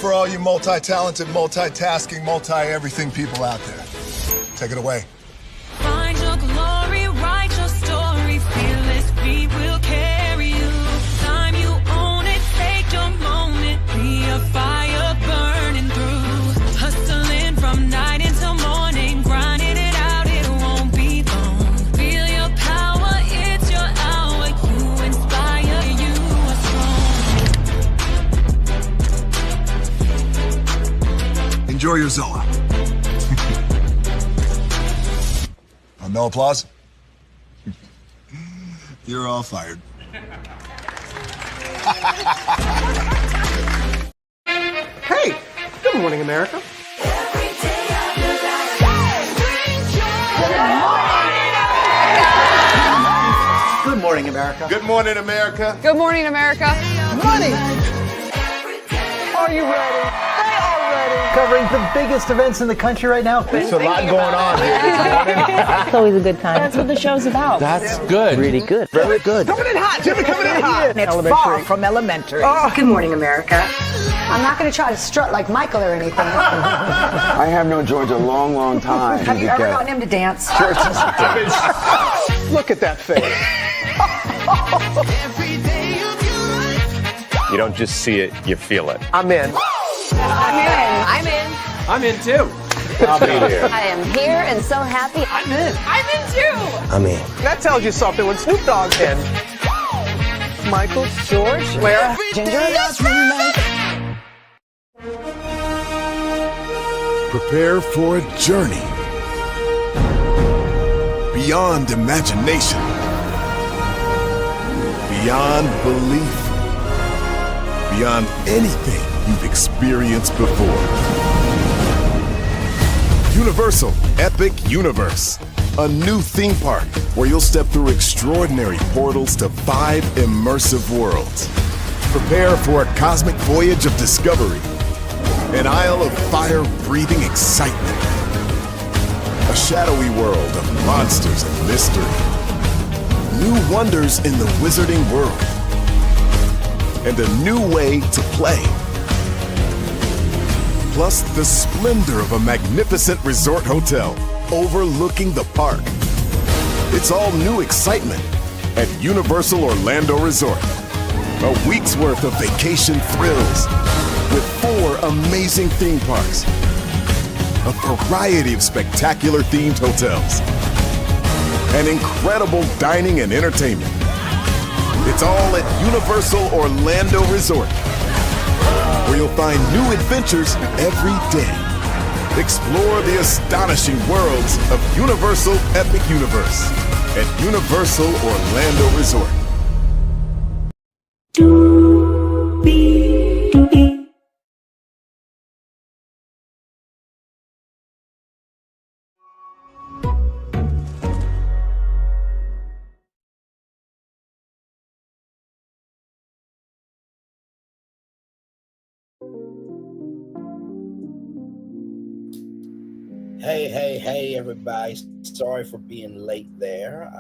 for all you multi-talented, multitasking, multi-everything people out there. Take it away. Find your glory, write your story, fearless feet will carry you. Time you own it, take your moment, be a fire burning through. Hustling from night until morning, grinding it out, it won't be long. Feel your power, it's your hour, you inspire, you are strong. Enjoy your Zola. No applause? You're all fired. Hey, good morning, America. Good morning, America. Good morning, America. Good morning, America. Money. Are you ready? They are ready. Covering the biggest events in the country right now. There's a lot going on here this morning. It's always a good time. That's what the show's about. That's good. Really good. Very good. Coming in hot. Jimmy coming in hot. It's far from elementary. Good morning, America. I'm not going to try to strut like Michael or anything. I have known George a long, long time. Have you ever gotten him to dance? Look at that face. You don't just see it, you feel it. I'm in. I'm in. I'm in too. I'll be there. I am here and so happy. I'm in. I'm in too. I'm in. That tells you something when Snoop Dogg's in. Michael, George, Lara, Ginger. Prepare for a journey beyond imagination, beyond belief, beyond anything you've experienced before. Universal Epic Universe, a new theme park where you'll step through extraordinary portals to 5 immersive worlds. Prepare for a cosmic voyage of discovery, an isle of fire-breathing excitement, a shadowy world of monsters and mystery, new wonders in the wizarding world, and a new way to play. Plus the splendor of a magnificent resort hotel overlooking the park. It's all new excitement at Universal Orlando Resort. A week's worth of vacation thrills with 4 amazing theme parks, a variety of spectacular themed hotels, and incredible dining and entertainment. It's all at Universal Orlando Resort, where you'll find new adventures every day. Explore the astonishing worlds of Universal Epic Universe at Universal Orlando Resort. Hey, everybody. Sorry for being late there.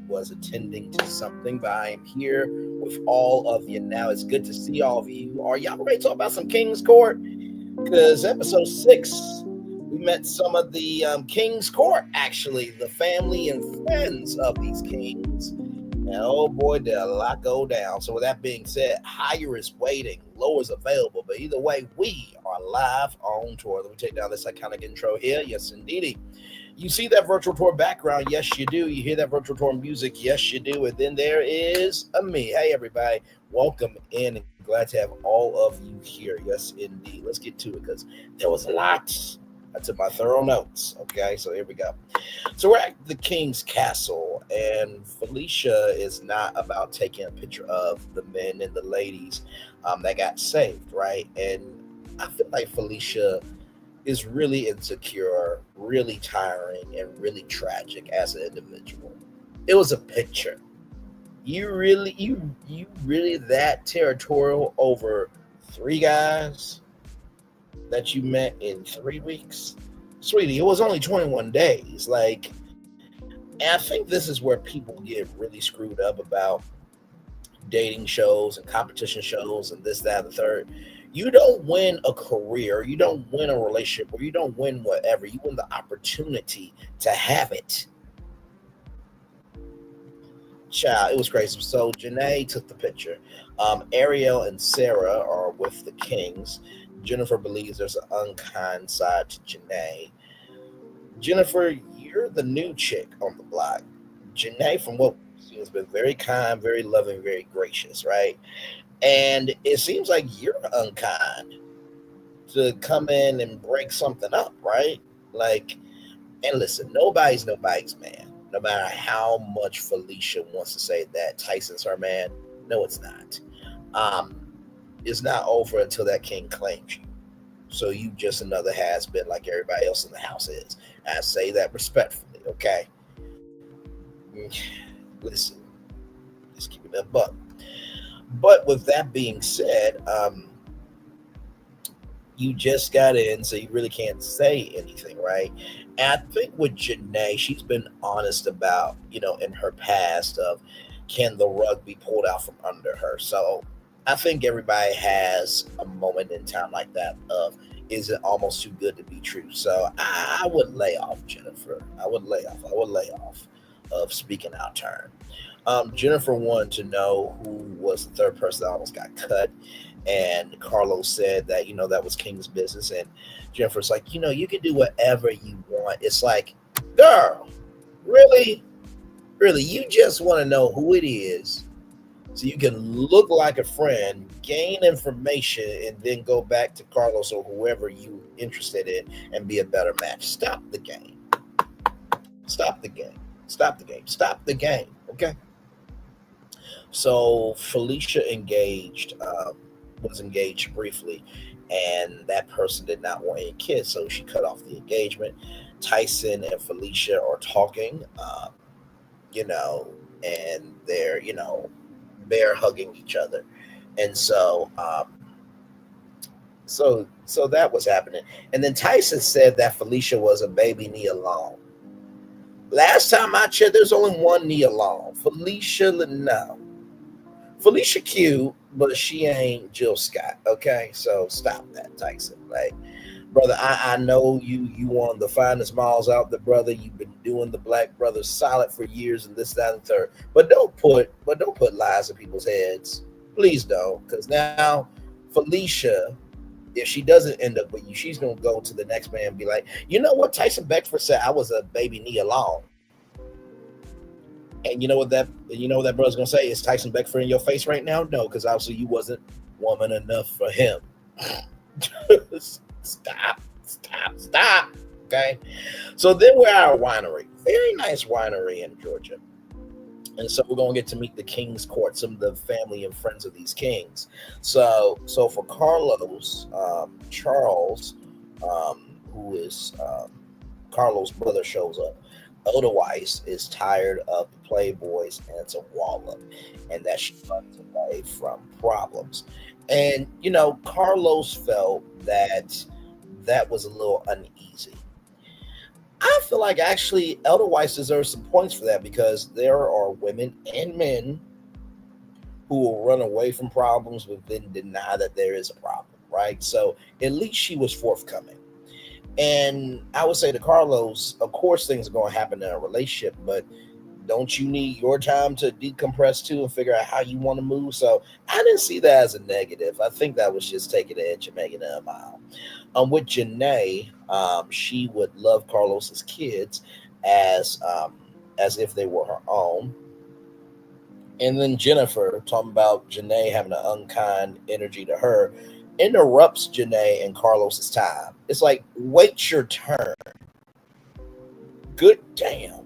Was attending to something, but I am here with all of you now. It's good to see all of you. Are y'all ready to talk about some King's Court? Because episode 6, we met some of the King's Court, actually, the family and friends of these kings. And oh boy, did a lot go down. So with that being said, higher is waiting, lower is available. But either way, we are live on tour. Let me take down this iconic intro here. Yes, indeedy. You see that virtual tour background? Yes, you do. You hear that virtual tour music? Yes, you do. And then there is a me. Hey, everybody. Welcome in. And glad to have all of you here. Yes, indeed. Let's get to it because there was a lot. I took my thorough notes. Okay, so here we go. So we're at the King's Castle, and Felicia is not about taking a picture of the men and the ladies that got saved, right? And I feel like Felicia is really insecure, really tiring, and really tragic as an individual. It was a picture. You really that territorial over 3 guys that you met in 3 weeks? Sweetie, it was only 21 days. Like, and I think this is where people get really screwed up about dating shows and competition shows and this, that, and the third. You don't win a career, you don't win a relationship, or you don't win whatever. You win the opportunity to have it. Child, it was crazy. So Janae took the picture. Ariel and Sarah are with the Kings. Jennifer believes there's an unkind side to Janae. Jennifer, you're the new chick on the block. Janae, from what we've seen, has been very kind, very loving, very gracious, right? And it seems like you're unkind to come in and break something up, right? Like, and listen, nobody's man. No matter how much Felicia wants to say that Tyson's her man, no, it's not. It's not over until that king claims you. So you just another has-been like everybody else in the house is. I say that respectfully, okay? Listen, just keep it a buck. But with that being said, you just got in, so you really can't say anything, right? And I think with Janae, she's been honest about, in her past of can the rug be pulled out from under her. So I think everybody has a moment in time like that of, is it almost too good to be true? So I would lay off, Jennifer. I would lay off of speaking out turn. Jennifer wanted to know who was the third person that almost got cut. And Carlos said that, that was King's business. And Jennifer's like, you can do whatever you want. It's like, girl, really? Really? You just want to know who it is so you can look like a friend, gain information, and then go back to Carlos or whoever you're interested in and be a better match. Stop the game. Stop the game. Stop the game. Stop the game. Okay? So Felicia was engaged briefly, and that person did not want any kids, so she cut off the engagement. Tyson and Felicia are talking, and they're, bear hugging each other. And so that was happening. And then Tyson said that Felicia was a baby knee alone. Last time I checked, there's only one knee alone. Felicia, no. Felicia cute, but she ain't Jill Scott, okay? So stop that, Tyson. Like, brother, I know you one of the finest miles out there, brother. You've been doing the Black Brothers solid for years and this, that, and the third. But don't put lies in people's heads. Please don't. Because now Felicia, if she doesn't end up with you, she's gonna go to the next man and be like, you know what Tyson Beckford said? I was a baby knee alone. And you know what that brother's gonna say? Is Tyson Beckford in your face right now? No, because obviously you wasn't woman enough for him. Stop. Okay. So then we're at our winery. Very nice winery in Georgia. And so we're gonna get to meet the King's Court, some of the family and friends of these kings. So for Carlos, Charles, who is Carlos' brother, shows up. Otherwise is tired of the Playboys and it's a wallop, and that she runs away from problems. And Carlos felt that was a little uneasy. I feel like actually Elder Weiss deserves some points for that, because there are women and men who will run away from problems but then deny that there is a problem, right? So at least she was forthcoming. And I would say to Carlos, of course things are going to happen in a relationship, but don't you need your time to decompress too and figure out how you want to move? So I didn't see that as a negative. I think that was just taking the edge and making it a mile. With Janae, she would love Carlos's kids as if they were her own. And then Jennifer, talking about Janae having an unkind energy to her, interrupts Janae and Carlos's time. It's like, wait your turn. Good damn.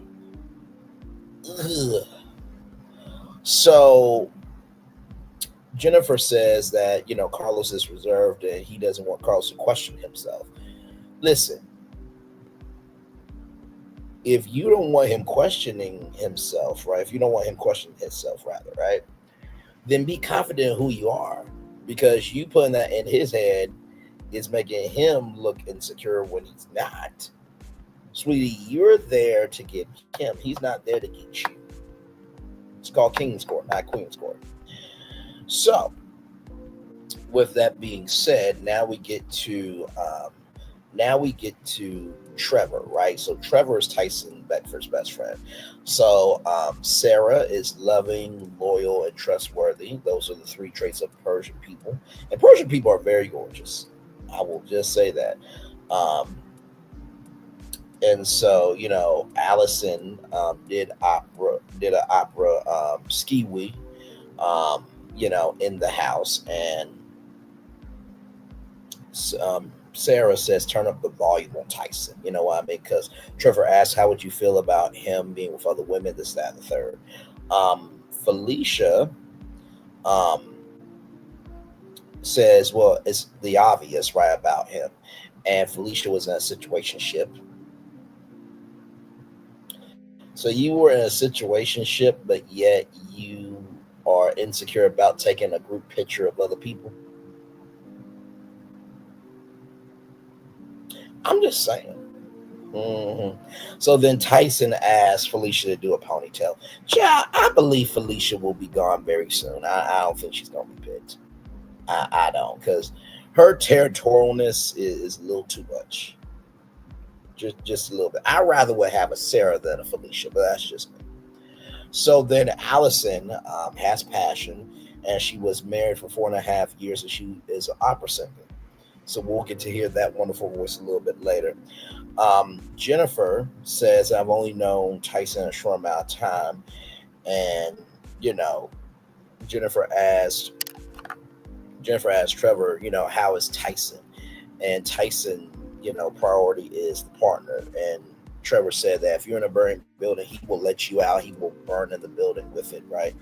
Ugh. So Jennifer says that, Carlos is reserved and he doesn't want Carlos to question himself. Listen, if you don't want him questioning himself, right? If you don't want him questioning himself, rather, right? Then be confident in who you are, because you putting that in his head is making him look insecure when he's not. Sweetie, you're there to get him. He's not there to get you. It's called King's Court, not Queen's Court. So with that being said, now we get to Trevor, right? So Trevor is Tyson Beckford's best friend. So Sarah is loving, loyal, and trustworthy. Those are the three traits of Persian people, and Persian people are very gorgeous. I will just say that. And so, Allison did an opera ski week, in the house, and Sarah says, turn up the volume on Tyson. You know what I mean? Because Trevor asked, how would you feel about him being with other women, this, that, and the third. Felicia says, well, it's the obvious, right, about him. And Felicia was in a situationship. So you were in a situationship, but yet you are insecure about taking a group picture of other people. I'm just saying. So then Tyson asked Felicia to do a ponytail. Yeah, I believe Felicia will be gone very soon. I don't think she's going to be picked. I don't, because her territorialness is a little too much. Just a little bit. I'd rather would have a Sarah than a Felicia, but that's just me. So then Allison has passion, and she was married for 4.5 years, and she is an opera singer. So we'll get to hear that wonderful voice a little bit later. Jennifer says, I've only known Tyson a short amount of time. And, Jennifer asked Trevor, how is Tyson? And Tyson, priority is the partner. And Trevor said that if you're in a burning building, he will let you out. He will burn in the building with it, right?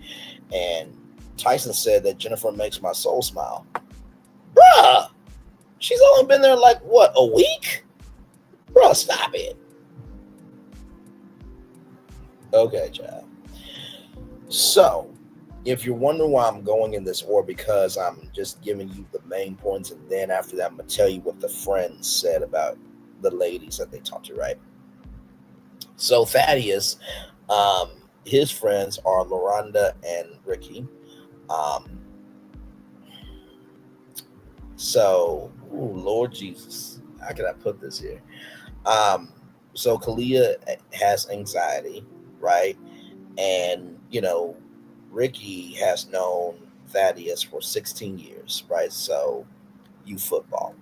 And Tyson said that Jennifer makes my soul smile. Bruh! She's only been there like, what, a week? Bro, stop it. Okay, child. So, if you're wondering why I'm going in this order, because I'm just giving you the main points, and then after that, I'm going to tell you what the friends said about the ladies that they talked to, right? So, Thaddeus, his friends are Loranda and Ricky. Lord Jesus, how can I put this here? So Kalia has anxiety, right? And, Ricky has known Thaddeus for 16 years, right? So youth football.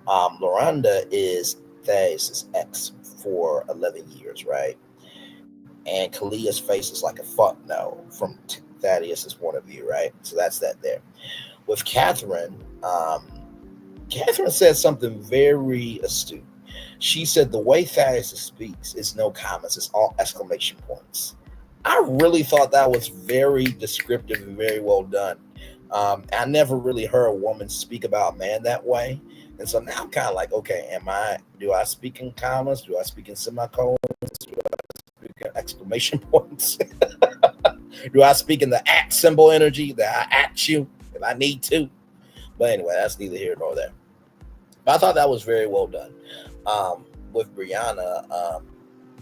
Loranda is Thaddeus' ex for 11 years, right? And Kalia's face is like a fuck no from Thaddeus' point of view, right? So that's that there. With Catherine, Catherine said something very astute. She said the way Thaddeus speaks is no comments, it's all exclamation points. I really thought that was very descriptive and very well done. I never really heard a woman speak about a man that way. And so now I'm kind of like, okay, do I speak in commas? Do I speak in semicolons? Do I speak in exclamation points? Do I speak in the at symbol energy that I at you if I need to? But anyway, that's neither here nor there. But I thought that was very well done. With Brianna,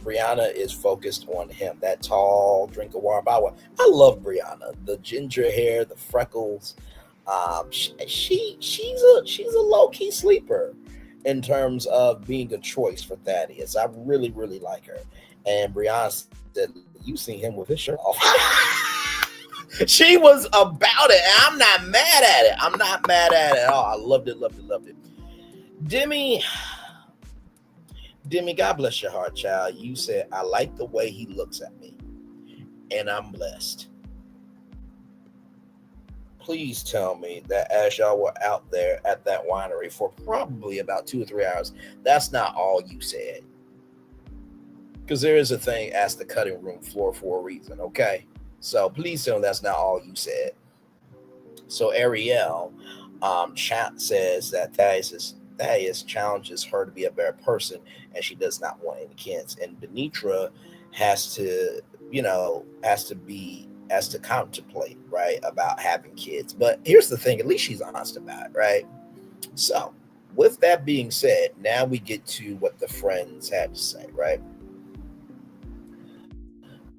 Brianna is focused on him. That tall drink of water. By the way, I love Brianna. The ginger hair, the freckles. She's a low-key sleeper in terms of being a choice for Thaddeus. I really, really like her. And Brianna said, you seen him with his shirt off. She was about it. I'm not mad at it. I'm not mad at it at all. I loved it, loved it, loved it. Demi, God bless your heart, child. You said, I like the way he looks at me, and I'm blessed. Please tell me that as y'all were out there at that winery for probably about 2 or 3 hours, that's not all you said. Because there is a thing as the cutting room floor for a reason, okay? So please tell me that's not all you said. So Ariel says that Thaddeus challenges her to be a better person, and she does not want any kids. And Danitra has to contemplate, right, about having kids. But here's the thing, at least she's honest about it, right? So with that being said, now we get to what the friends had to say, right?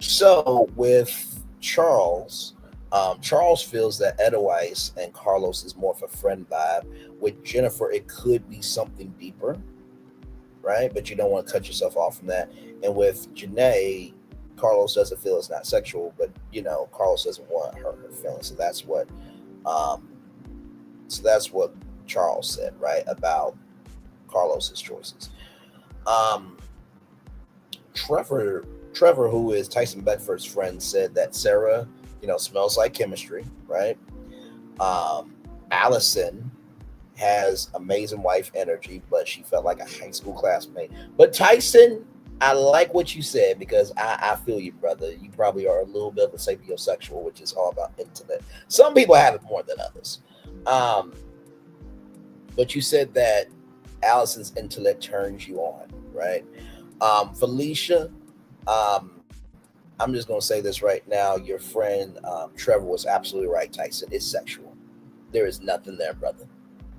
So with Charles, Charles feels that Edelweiss and Carlos is more of a friend vibe. With Jennifer, it could be something deeper, right? But you don't want to cut yourself off from that. And with Janae, Carlos doesn't feel it's not sexual, but Carlos doesn't want her feelings. So that's what Charles said, right, about Carlos's choices. Trevor, who is Tyson Beckford's friend, said that Sarah, smells like chemistry, right? Allison has amazing wife energy, but she felt like a high school classmate. But Tyson, I like what you said, because I feel you, brother. You probably are a little bit of a sapiosexual, which is all about intellect. Some people have it more than others. But you said that Allison's intellect turns you on, right? Felicia, I'm just going to say this right now. Your friend Trevor was absolutely right, Tyson. It's sexual. There is nothing there, brother.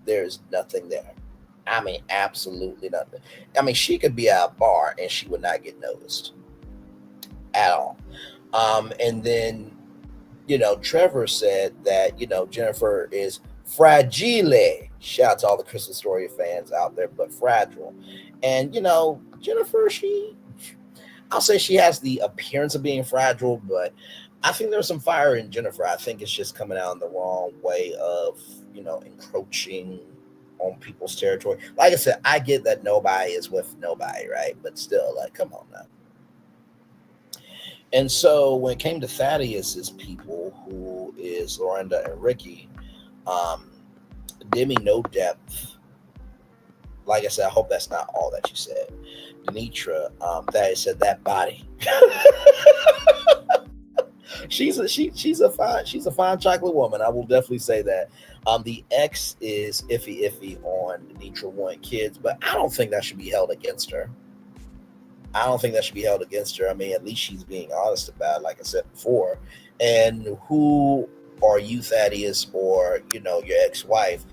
There is nothing there. I mean, absolutely nothing. I mean, she could be at a bar and she would not get noticed at all. And then, Trevor said that, Jennifer is fragile. Shout out to all the Christmas Story fans out there, but fragile. And, Jennifer, I'll say she has the appearance of being fragile, but I think there's some fire in Jennifer. I think it's just coming out in the wrong way of, encroaching on people's territory. Like I said, I get that nobody is with nobody, right? But still, come on now. And so when it came to Thaddeus's people, who is Lorinda and Ricky, Demi no depth. Like I said, I hope that's not all that you said. Danitra, Thaddeus said that body. she's a fine chocolate woman. I will definitely say that. The ex is iffy on Danitra wanting kids, but I don't think that should be held against her. I mean, at least she's being honest about it, like I said before. And who are you, Thaddeus, or your ex-wife,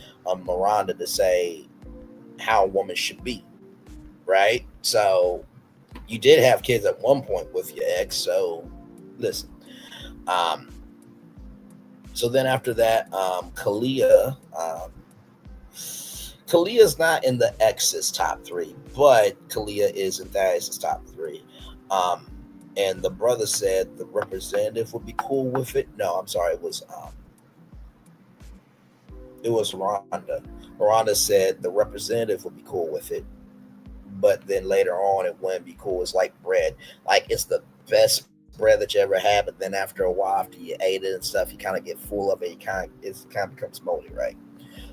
Miranda, to say how a woman should be, right? So you did have kids at one point with your ex, so listen. So then after that, Kalia's not in the ex's top 3, but Kalia is in Thaddeus' top 3. And the brother said the representative would be cool with it. No, I'm sorry, it was Rhonda. Rhonda said the representative would be cool with it, but then later on it wouldn't be cool. It's like bread. Like, it's the best bread that you ever had, but then after a while, after you ate it and stuff, you kind of get full of it. It kind of becomes moldy, right?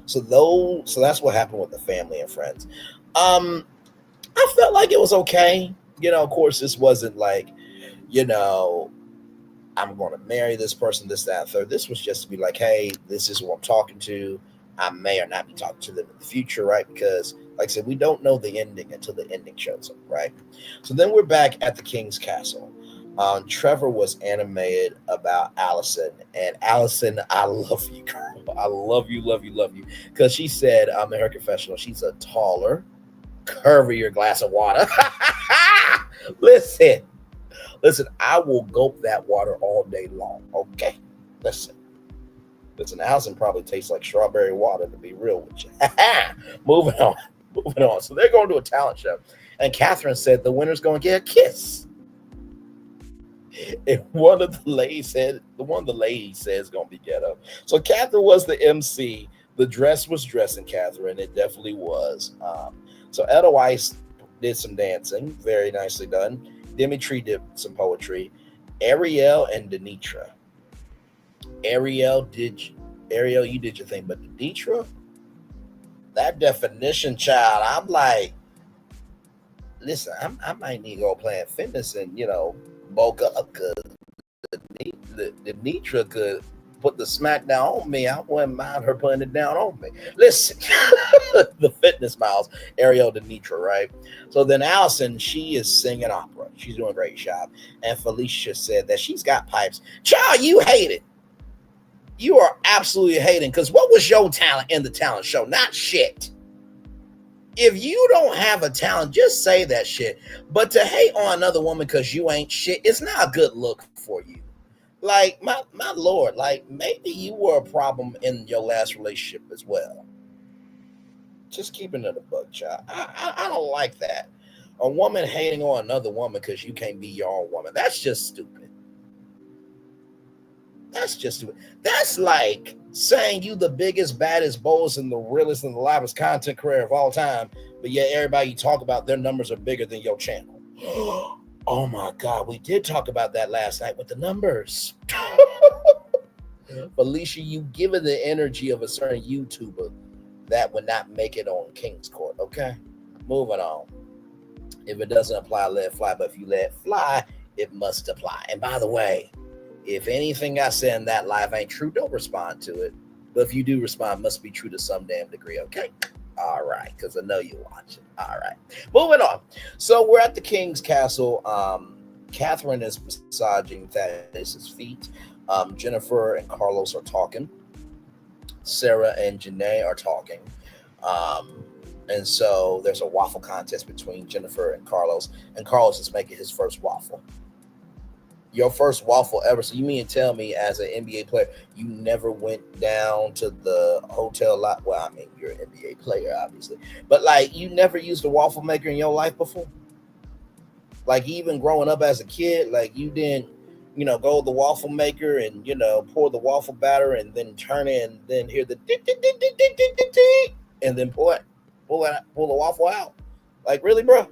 So that's what happened with the family and friends. I felt like it was okay. Of course, this wasn't like, I'm going to marry this person, this, that, and third. This was just to be like, hey, this is who I'm talking to. I may or not be talking to them in the future, right? Because, like I said, we don't know the ending until the ending shows up, right? So then we're back at the King's Castle. Trevor was animated about Allison, and Allison, I love you, girl. I love you. Because she said, in her confessional, she's a taller, curvier glass of water. Listen, I will gulp that water all day long. Okay, listen, Allison probably tastes like strawberry water, to be real with you. Moving on. So they're going to a talent show, and Catherine said the winner's going to get a kiss. And one of the ladies said it's going to be ghetto. So Catherine was the MC. The dress was dressing Catherine. It definitely was. So Edelweiss did some dancing, very nicely done. Dimitri did some poetry. Ariel and Danitra. Ariel, you did your thing, but Danitra, that definition, child, I'm like, listen, I might need to go playing fitness and, bulk up, because the Danitra could put the smack down on me. I wouldn't mind her putting it down on me. Listen, the fitness miles, Ariel Danitra, right? So then Allison, she is singing opera. She's doing a great job. And Felicia said that she's got pipes. Child, you hate it. You are absolutely hating, because what was your talent in the talent show? Not shit. If you don't have a talent, just say that shit. But to hate on another woman because you ain't shit, it's not a good look for you. Like, my Lord, like, maybe you were a problem in your last relationship as well. Just keeping it a buck, child. I don't like that. A woman hating on another woman because you can't be your own woman. That's just stupid. That's just stupid. That's like saying you the biggest, baddest, boldest, and the realest and the loudest content creator of all time, but yet everybody you talk about, their numbers are bigger than your channel. Oh my God, we did talk about that last night with the numbers. Felicia, you give it the energy of a certain YouTuber that would not make it on King's Court, okay? Moving on. If it doesn't apply, let it fly. But if you let it fly, it must apply. And by the way, if anything I say in that live ain't true, don't respond to it. But if you do respond, it must be true to some damn degree, okay? All right, because I know you're watching. All right. Moving on. So we're at the King's Castle. Catherine is massaging Thaddeus' feet. Jennifer and Carlos are talking. Sarah and Janae are talking. And so there's a waffle contest between Jennifer and Carlos is making his first waffle. Your first waffle ever. So you mean to tell me as an NBA player, you never went down to the hotel lot? Well, I mean, you're an NBA player, obviously. But, like, you never used a waffle maker in your life before? Like, even growing up as a kid, like, you didn't, go to the waffle maker and, pour the waffle batter and then turn it and then hear the ding, ding, ding, ding, ding, ding, ding, ding, and then pull the waffle out. Like, really, bro?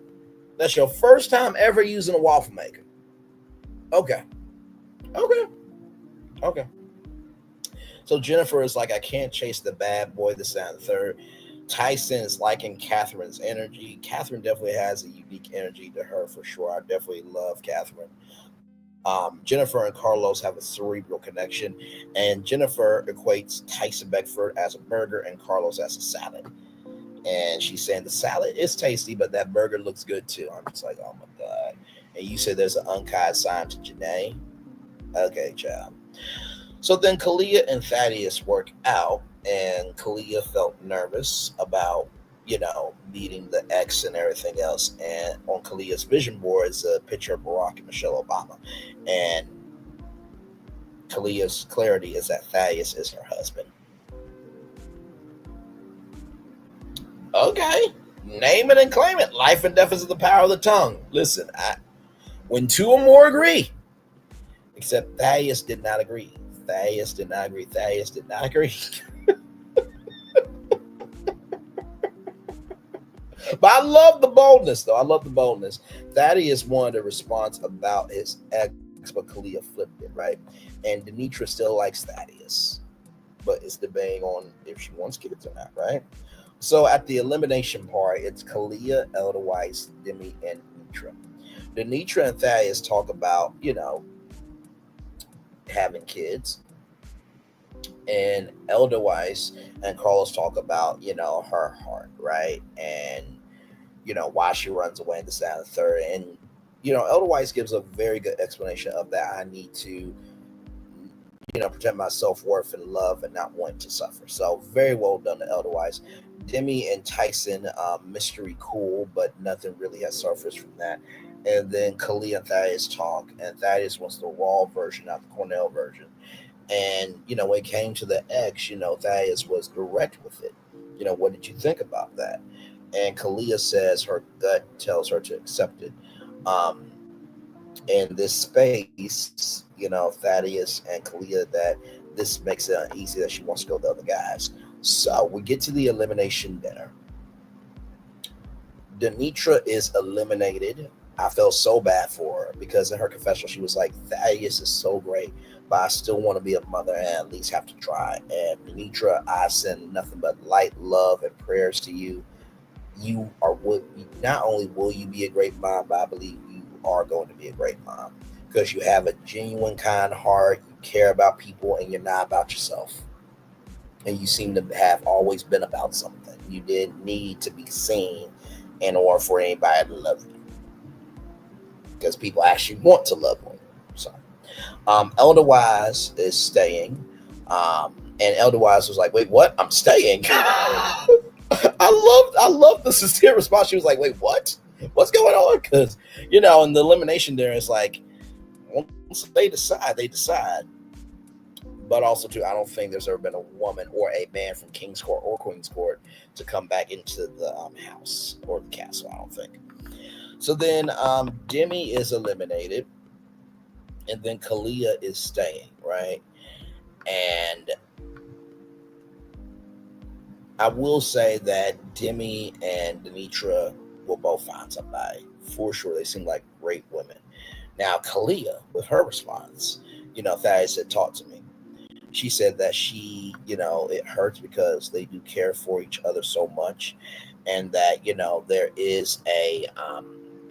That's your first time ever using a waffle maker. Okay. So Jennifer is like, I can't chase the bad boy, this, that, and the third. Tyson is liking Catherine's energy. Catherine definitely has a unique energy to her for sure. I definitely love Catherine. Jennifer and Carlos have a cerebral connection, and Jennifer equates Tyson Beckford as a burger and Carlos as a salad. And she's saying the salad is tasty, but that burger looks good too. I'm just like, oh my God. And you said there's an unkind sign to Janae. Okay, child. So then Kalia and Thaddeus work out, and Kalia felt nervous about, meeting the ex and everything else. And on Kalia's vision board is a picture of Barack and Michelle Obama. And Kalia's clarity is that Thaddeus is her husband. Okay. Name it and claim it. Life and death is in the power of the tongue. Listen, when two or more agree, except Thaddeus did not agree. Thaddeus did not agree. But I love the boldness, though. I love the boldness. Thaddeus wanted a response about his ex, but Kalia flipped it, right? And Danitra still likes Thaddeus, but is debating on if she wants kids or not, right? So at the elimination party, it's Kalia, Edelweiss, Demi, and Danitra. Danitra and Thaddeus talk about, having kids. And Edelweiss and Carlos talk about, her heart, right? And, why she runs away in the second and third. And, Edelweiss gives a very good explanation of that. I need to, protect my self-worth and love and not want to suffer. So very well done to Edelweiss. Demi and Tyson, mystery cool, but nothing really has surfaced from that. And then Kalia and Thaddeus talk, and Thaddeus wants the raw version, not the Cornell version. And, when it came to the ex, Thaddeus was direct with it. What did you think about that? And Kalia says her gut tells her to accept it. In this space, Thaddeus and Kalia, that this makes it uneasy that she wants to go with the other guys. So we get to the elimination dinner. Danitra is eliminated. I felt so bad for her because in her confessional, she was like, Thaddeus is so great, but I still want to be a mother and at least have to try. And Danitra, I send nothing but light, love, and prayers to you. You are not only will you be a great mom, but I believe you are going to be a great mom because you have a genuine, kind heart. You care about people, and you're not about yourself. And you seem to have always been about something. You didn't need to be seen in order for anybody to love you, because people actually want to love you. So, Elderwise is staying, and Elderwise was like, "Wait, what? I'm staying." I love the sincere response. She was like, "Wait, what? What's going on?" Because in the elimination there, it's like, they decide. But also, too, I don't think there's ever been a woman or a man from King's Court or Queen's Court to come back into the house or the castle, I don't think. So then Demi is eliminated, and then Kalia is staying, right? And I will say that Demi and Danitra will both find somebody. For sure, they seem like great women. Now, Kalia, with her response, Thaddeus said, talk to me. She said that she, it hurts because they do care for each other so much, and that, there is a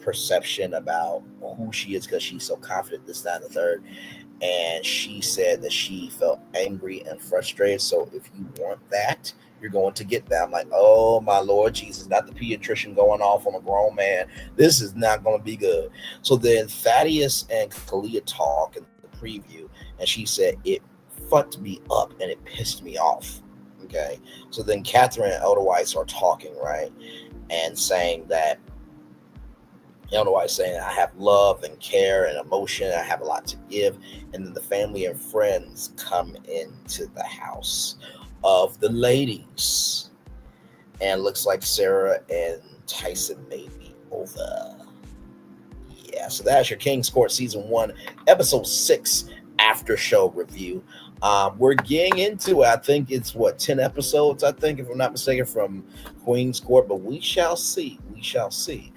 perception about who she is because she's so confident, this, that, and the third. And she said that she felt angry and frustrated. So if you want that, you're going to get that. I'm like, oh, my Lord Jesus, not the pediatrician going off on a grown man. This is not going to be good. So then Thaddeus and Kalia talk in the preview, and she said, it fucked me up and it pissed me off. Okay. So then Catherine and Elder White are talking, right? And saying that, Elder White saying, I have love and care and emotion. I have a lot to give. And then the family and friends come into the house of the ladies. And looks like Sarah and Tyson may be over. Yeah, so that's your King's Court Season 1, Episode 6 after show review. We're getting into, I think it's 10 episodes, I think, if I'm not mistaken, from Queen's Court, but we shall see. We shall see.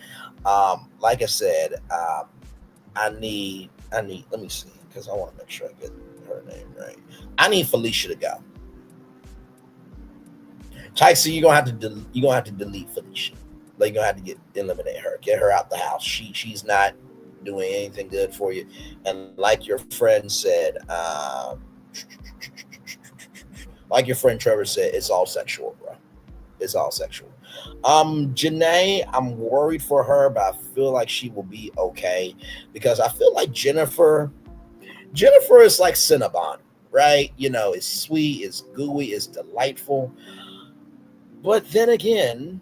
Like I said, I need, let me see, because I want to make sure I get her name right. I need Felicia to go. Tyson, you're gonna have to delete Felicia. Like, you're gonna have to eliminate her, get her out the house. She's not doing anything good for you. And like your friend said, like your friend Trevor said, it's all sexual, bro. It's all sexual. Janae, I'm worried for her, but I feel like she will be okay, because I feel like Jennifer is like Cinnabon, right? It's sweet, it's gooey, it's delightful. But then again,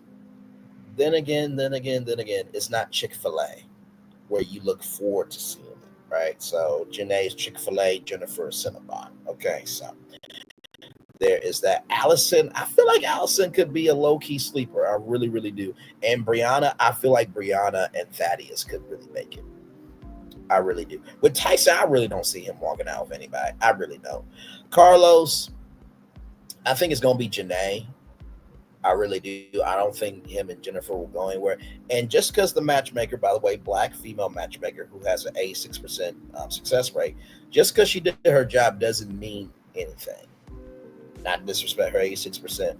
it's not Chick-fil-A where you look forward to seeing it, right? So Janae is Chick-fil-A, Jennifer is Cinnabon. Okay, so there is that. Allison, I feel like Allison could be a low-key sleeper. I really, really do. And Brianna, I feel like Brianna and Thaddeus could really make it. I really do. With Tyson, I really don't see him walking out with anybody. I really don't. Carlos, I think it's going to be Janae. I really do. I don't think him and Jennifer will go anywhere. And just because the matchmaker, by the way, black female matchmaker who has an 86% success rate, just because she did her job doesn't mean anything. Not disrespect her 86%,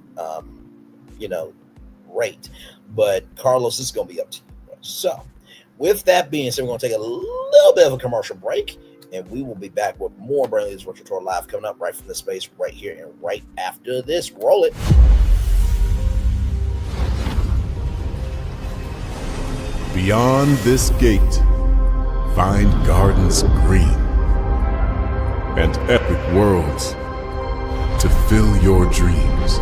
rate. But Carlos, this is going to be up to you. So, with that being said, we're going to take a little bit of a commercial break, and we will be back with more Brandon Lee's Virtual Tour Live coming up right from the space right here and right after this. Roll it. Beyond this gate, find gardens green and epic worlds to fill your dreams.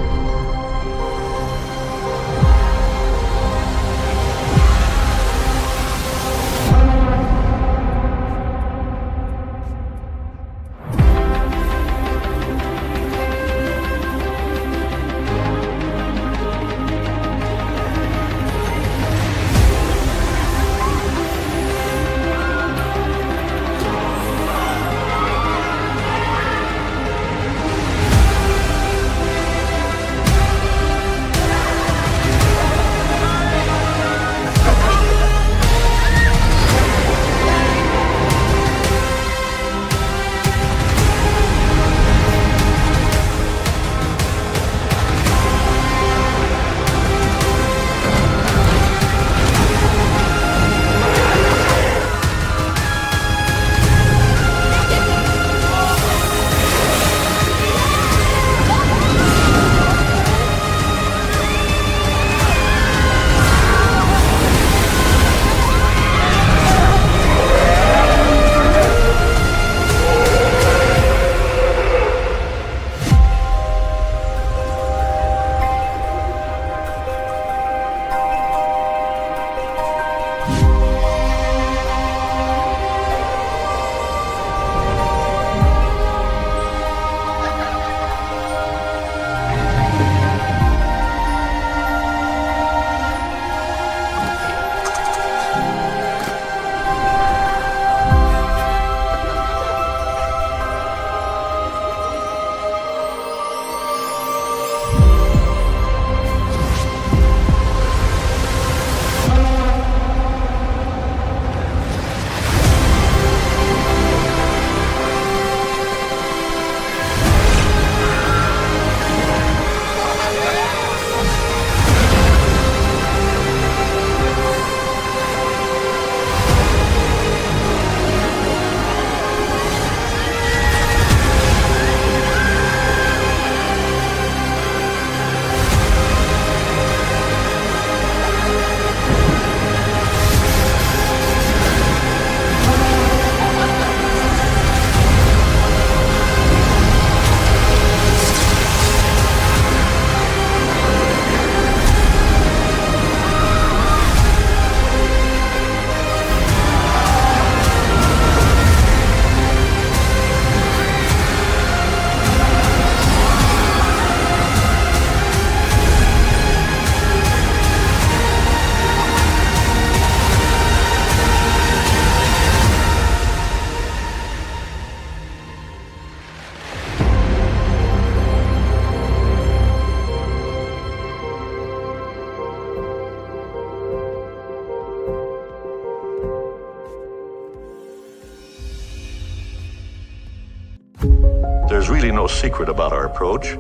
really no secret about our approach.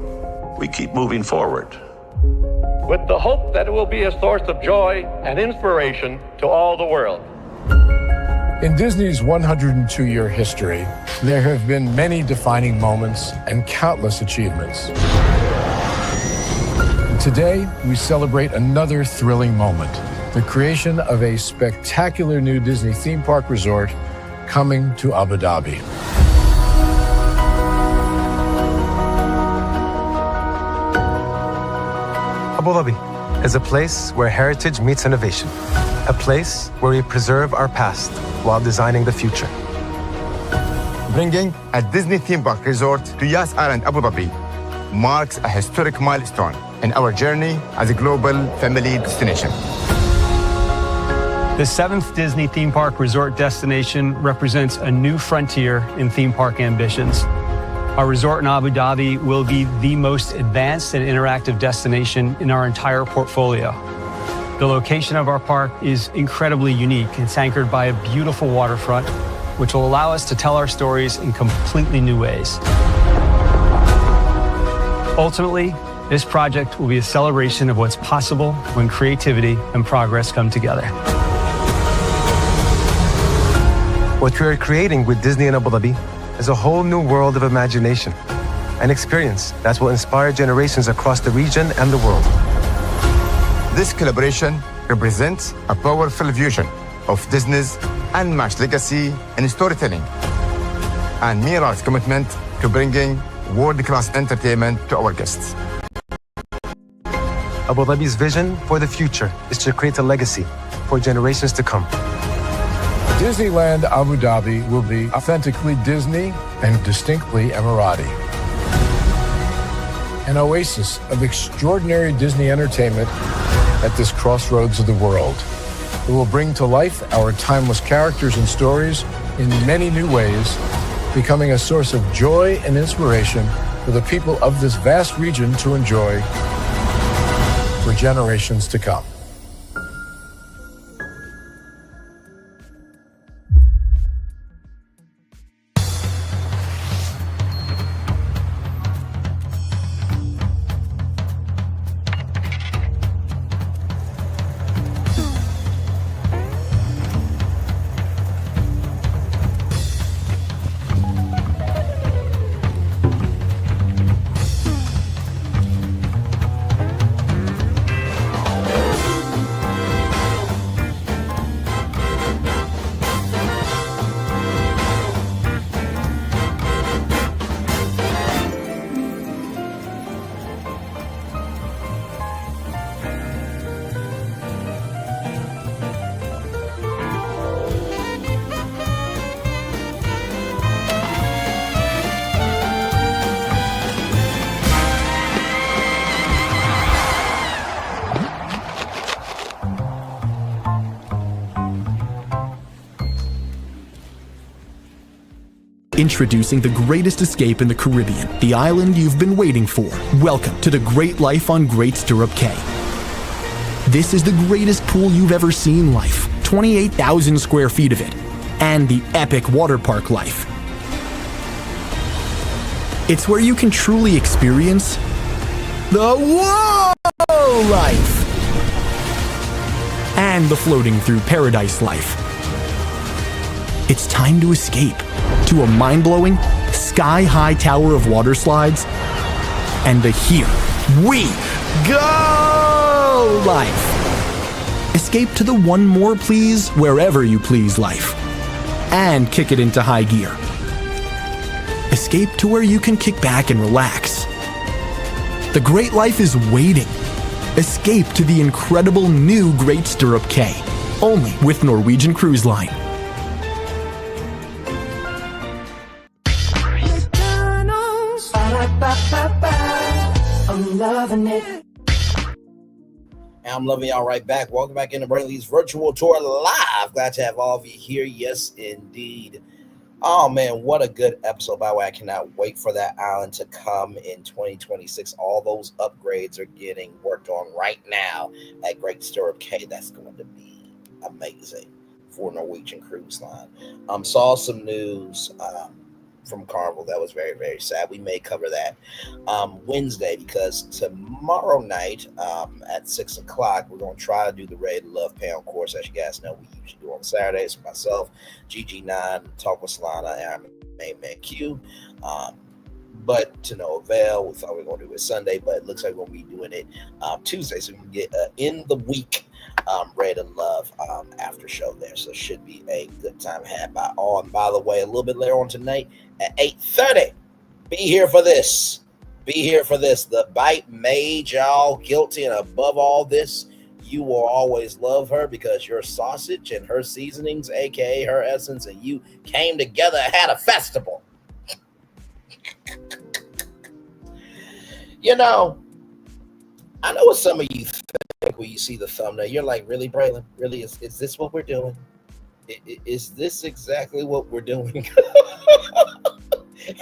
We keep moving forward, with the hope that it will be a source of joy and inspiration to all the world. In Disney's 102-year history, there have been many defining moments and countless achievements. Today, we celebrate another thrilling moment, the creation of a spectacular new Disney theme park resort coming to Abu Dhabi. Abu Dhabi is a place where heritage meets innovation, a place where we preserve our past while designing the future. Bringing a Disney theme park resort to Yas Island, Abu Dhabi marks a historic milestone in our journey as a global family destination. The 7th Disney theme park resort destination represents a new frontier in theme park ambitions. Our resort in Abu Dhabi will be the most advanced and interactive destination in our entire portfolio. The location of our park is incredibly unique. It's anchored by a beautiful waterfront, which will allow us to tell our stories in completely new ways. Ultimately, this project will be a celebration of what's possible when creativity and progress come together. What we are creating with Disney in Abu Dhabi is a whole new world of imagination, an experience that will inspire generations across the region and the world. This collaboration represents a powerful fusion of Disney's unmatched legacy in storytelling and mirrors commitment to bringing world-class entertainment to our guests. Abu Dhabi's vision for the future is to create a legacy for generations to come. Disneyland Abu Dhabi will be authentically Disney and distinctly Emirati. An oasis of extraordinary Disney entertainment at this crossroads of the world. It will bring to life our timeless characters and stories in many new ways, becoming a source of joy and inspiration for the people of this vast region to enjoy for generations to come. Introducing the greatest escape in the Caribbean, the island you've been waiting for. Welcome to the Great Life on Great Stirrup Cay. This is the greatest pool you've ever seen life, 28,000 square feet of it, and the epic water park life. It's where you can truly experience the whoa life and the floating through paradise life. It's time to escape to a mind-blowing, sky-high tower of water slides and the Here We Go life. Escape to the one more please wherever you please life and kick it into high gear. Escape to where you can kick back and relax. The great life is waiting. Escape to the incredible new Great Stirrup Cay, only with Norwegian Cruise Line. I'm loving it. I'm loving y'all right back. Welcome back into Burnley's virtual tour live. Glad to have all of you here. Yes, indeed. Oh, man, what a good episode. By the way, I cannot wait for that island to come in 2026. All those upgrades are getting worked on right now at Great Stirrup Cay. That's going to be amazing for Norwegian Cruise Line. Saw some news from Carnival. That was very, very sad. We may cover that Wednesday, because tomorrow night at 6 o'clock, we're going to try to do the Red Love Pound course. As you guys know, we usually do on Saturdays. Myself, GG9, Talk with Solana, and our main man Q. But to no avail. We thought we were going to do it Sunday, but it looks like we're going to be doing it Tuesday, so we can get in the week Red and Love after show there. So it should be a good time had by all. And by the way, a little bit later on tonight at 8:30, be here for this. Be here for this. The bite made y'all guilty, and above all this, you will always love her because your sausage and her seasonings, aka her essence, and you came together and had a festival. You know, I know what some of you think when you see the thumbnail. You're like, really, Braylon? Really? Is this what we're doing? Is this exactly what we're doing?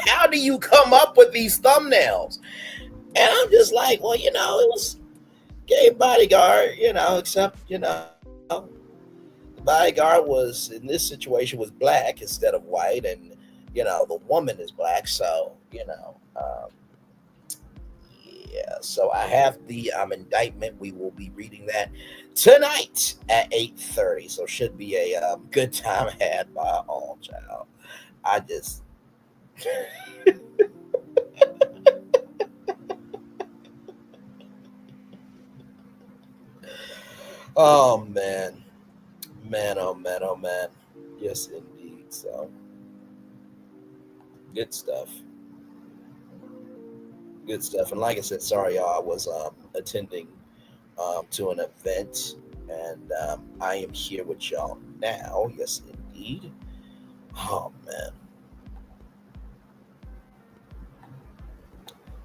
How do you come up with these thumbnails? And I'm just like, well, you know, it was Gay Bodyguard, you know, except, you know, the bodyguard was, in this situation, was black instead of white. And, you know, the woman is black. So, you know, yeah, so I have the indictment. We will be reading that tonight at 8:30. So should be a good time had by all, child. I just oh man. Oh man. Yes, indeed. So good stuff. Good stuff. And like I said, sorry, y'all, I was attending to an event, and I am here with y'all now. Yes, indeed. Oh, man.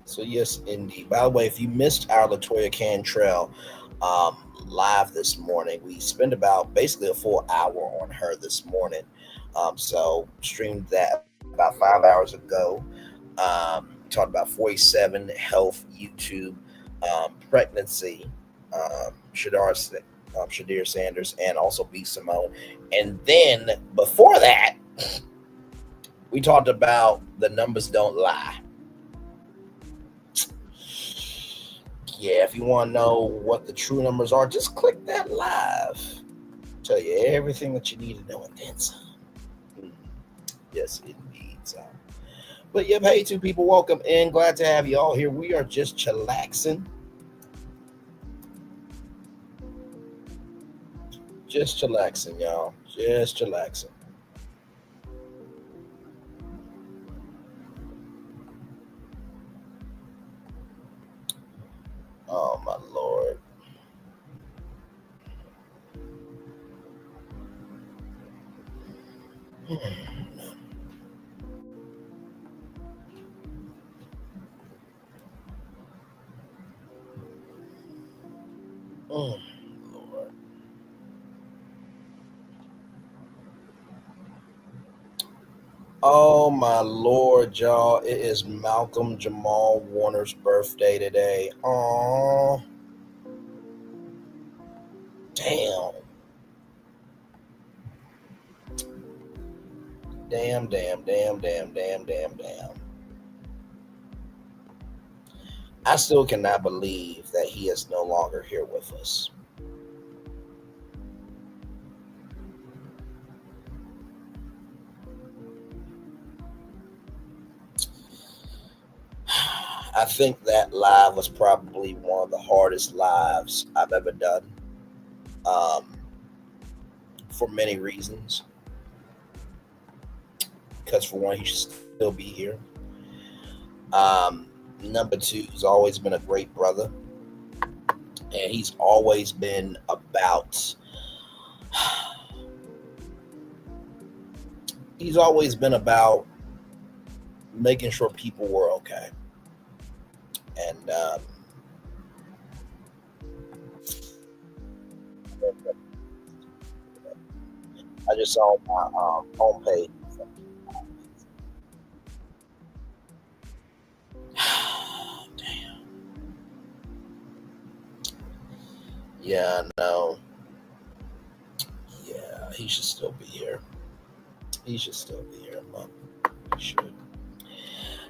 So, yes, indeed. By the way, if you missed our LaToya Cantrell live this morning, we spent about basically a full hour on her this morning. So, streamed that about 5 hours ago. Talked about 47, health, YouTube, pregnancy, Shadir Sanders, and also B. Simone. And then before that, we talked about the numbers don't lie. Yeah, if you want to know what the true numbers are, just click that live. Tell you everything that you need to know and then some. Yes, indeed. So. But yep, hey, two people, welcome in. Glad to have you all here. We are just chillaxing. Just chillaxing, y'all. Just chillaxing. Oh, my Lord. Oh, Lord. Oh, my Lord, y'all. It is Malcolm Jamal Warner's birthday today. Oh, damn. Damn. I still cannot believe that he is no longer here with us. I think that live was probably one of the hardest lives I've ever done, for many reasons. Because for one, he should still be here. Number two, he's always been a great brother. And he's always been about making sure people were okay. And I just saw my homepage. Damn. Yeah, I know. Yeah, he should still be here. He should still be here. Should.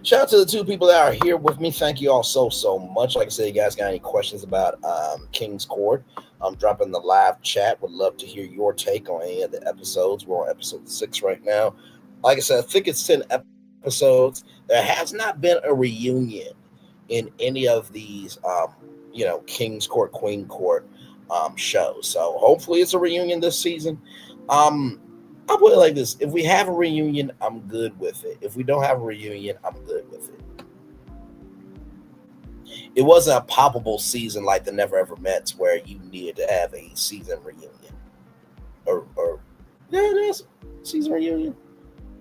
Shout out to the two people that are here with me. Thank you all so much. Like I said, you guys got any questions about King's Court? Drop in the live chat. Would love to hear your take on any of the episodes. We're on episode 6 right now. Like I said, I think it's 10 episodes. There has not been a reunion in any of these, King's Court, Queen Court shows. So hopefully it's a reunion this season. I'll put it like this. If we have a reunion, I'm good with it. If we don't have a reunion, I'm good with it. It wasn't a palpable season like the Never Ever Mets where you needed to have a season reunion. Yeah, it is. Season reunion.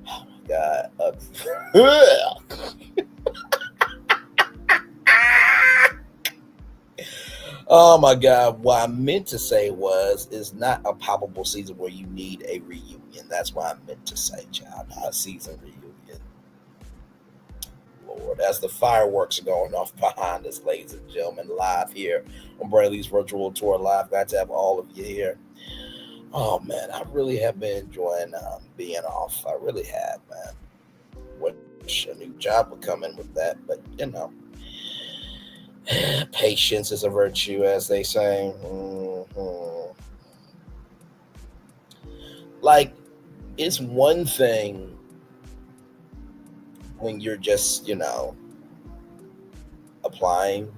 Oh my God. Oh my God. What I meant to say is not a palpable season where you need a reunion. That's what I meant to say, child. Not a season reunion. Lord, as the fireworks are going off behind us, ladies and gentlemen, live here on Brayley's Virtual Tour Live. Glad to have all of you here. Oh man, I really have been enjoying being off. I really have, man. Wish a new job would come in with that, but patience is a virtue, as they say. Like, it's one thing when you're just, applying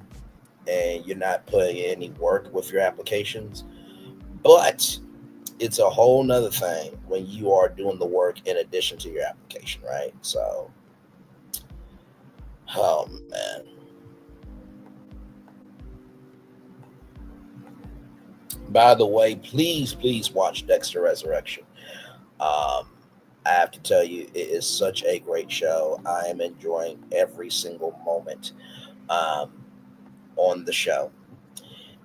and you're not putting in any work with your applications, but it's a whole nother thing when you are doing the work in addition to your application, right? So, oh man. By the way, please watch Dexter Resurrection. I have to tell you, it is such a great show. I am enjoying every single moment on the show.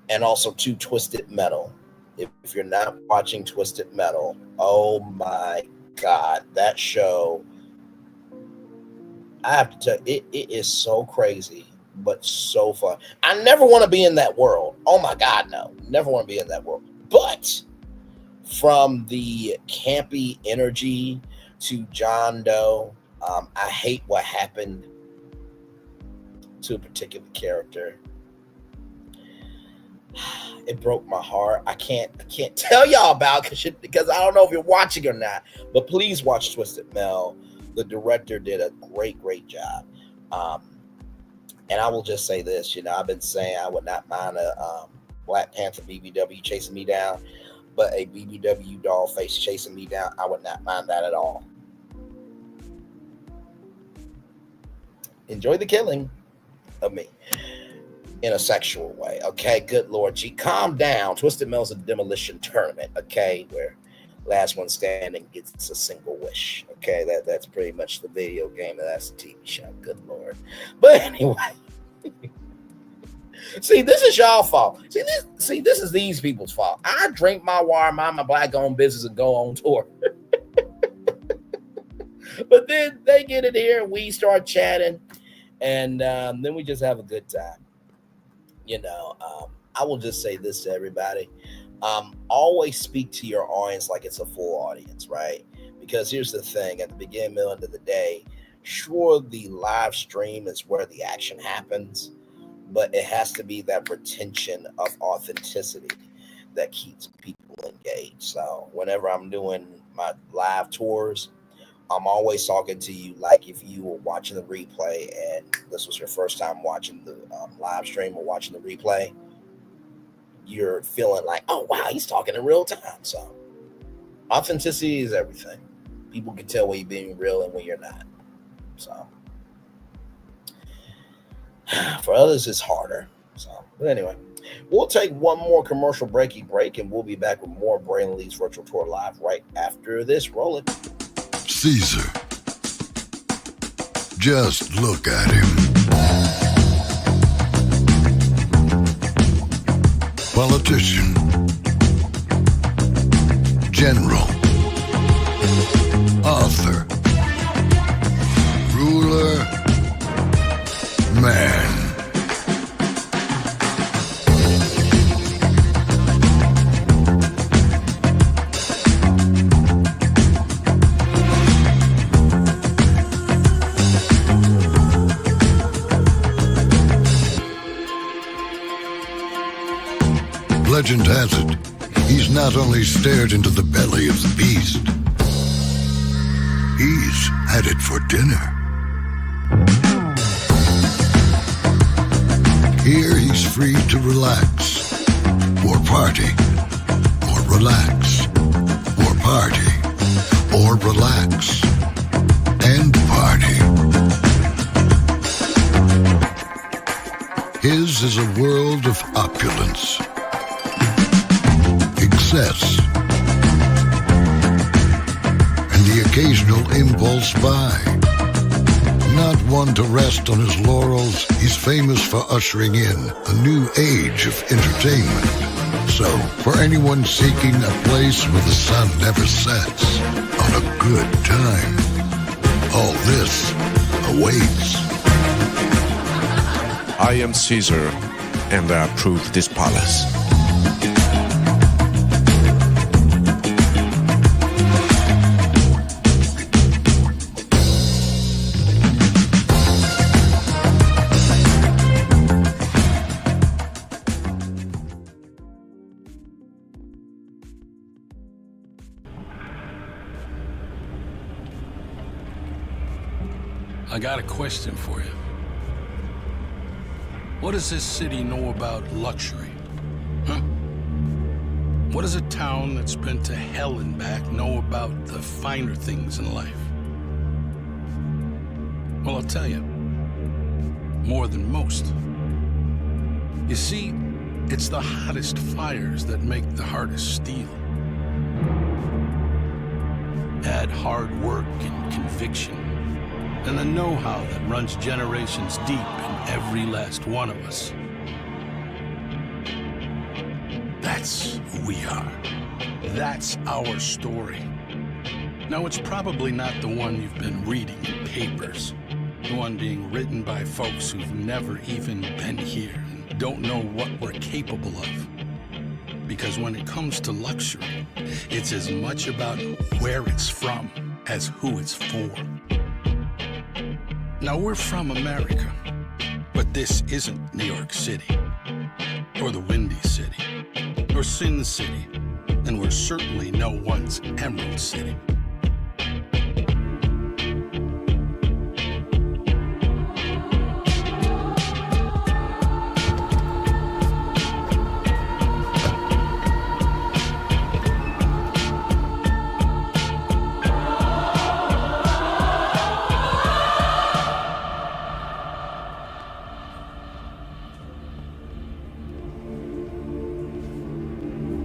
And also to Twisted Metal. If you're not watching Twisted Metal, oh my God, that show, I have to tell you, it is so crazy, but so fun. I never want to be in that world. Oh my God, no. Never want to be in that world. But from the campy energy to John Doe, I hate what happened to a particular character. It broke my heart. I can't tell y'all about because I don't know if you're watching or not. But please watch Twisted Metal. The director did a great job. And I will just say this, I've been saying I would not mind a Black Panther BBW chasing me down, but a BBW doll face chasing me down, I would not mind that at all. Enjoy the killing of me in a sexual way, okay? Good Lord, G, calm down. Twisted Metal's a demolition tournament, okay, where last one standing gets a single wish, okay? That's pretty much the video game, and that's the TV show. Good Lord. But anyway, see, this is y'all fault. See, this is these people's fault. I drink my water, mind my black-owned business, and go on tour. But then they get in here, we start chatting, and then we just have a good time. I will just say this to everybody. Always speak to your audience like it's a full audience, right? Because here's the thing, at the beginning, middle, end of the day, sure, the live stream is where the action happens, but it has to be that retention of authenticity that keeps people engaged. So whenever I'm doing my live tours, I'm always talking to you like if you were watching the replay and this was your first time watching the live stream or watching the replay, you're feeling like, oh, wow, he's talking in real time. So authenticity is everything. People can tell when you're being real and when you're not. So for others, it's harder. So, but anyway, we'll take one more commercial break, and we'll be back with more Braylon Lee's Virtual Tour Live right after this. Roll it. Caesar. Just look at him. Politician. General. Author. Ruler. Man. legend has it, he's not only stared into the belly of the beast, he's had it for dinner. Here he's free to relax, or party, or relax, or party, or relax, and party. His is a world of opulence, excess, and the occasional impulse buy. Not one to rest on his laurels, he's famous for ushering in a new age of entertainment. So, for anyone seeking a place where the sun never sets on a good time, all this awaits. I am Caesar, and I approve this palace. I got a question for you. What does this city know about luxury? Huh? What does a town that's been to hell and back know about the finer things in life? Well, I'll tell you. More than most. You see, it's the hottest fires that make the hardest steel. Add hard work and conviction, and the know-how that runs generations deep in every last one of us. That's who we are. That's our story. Now, it's probably not the one you've been reading in papers. The one being written by folks who've never even been here and don't know what we're capable of. Because when it comes to luxury, it's as much about where it's from as who it's for. Now, we're from America, but this isn't New York City, or the Windy City, or Sin City, and we're certainly no one's Emerald City.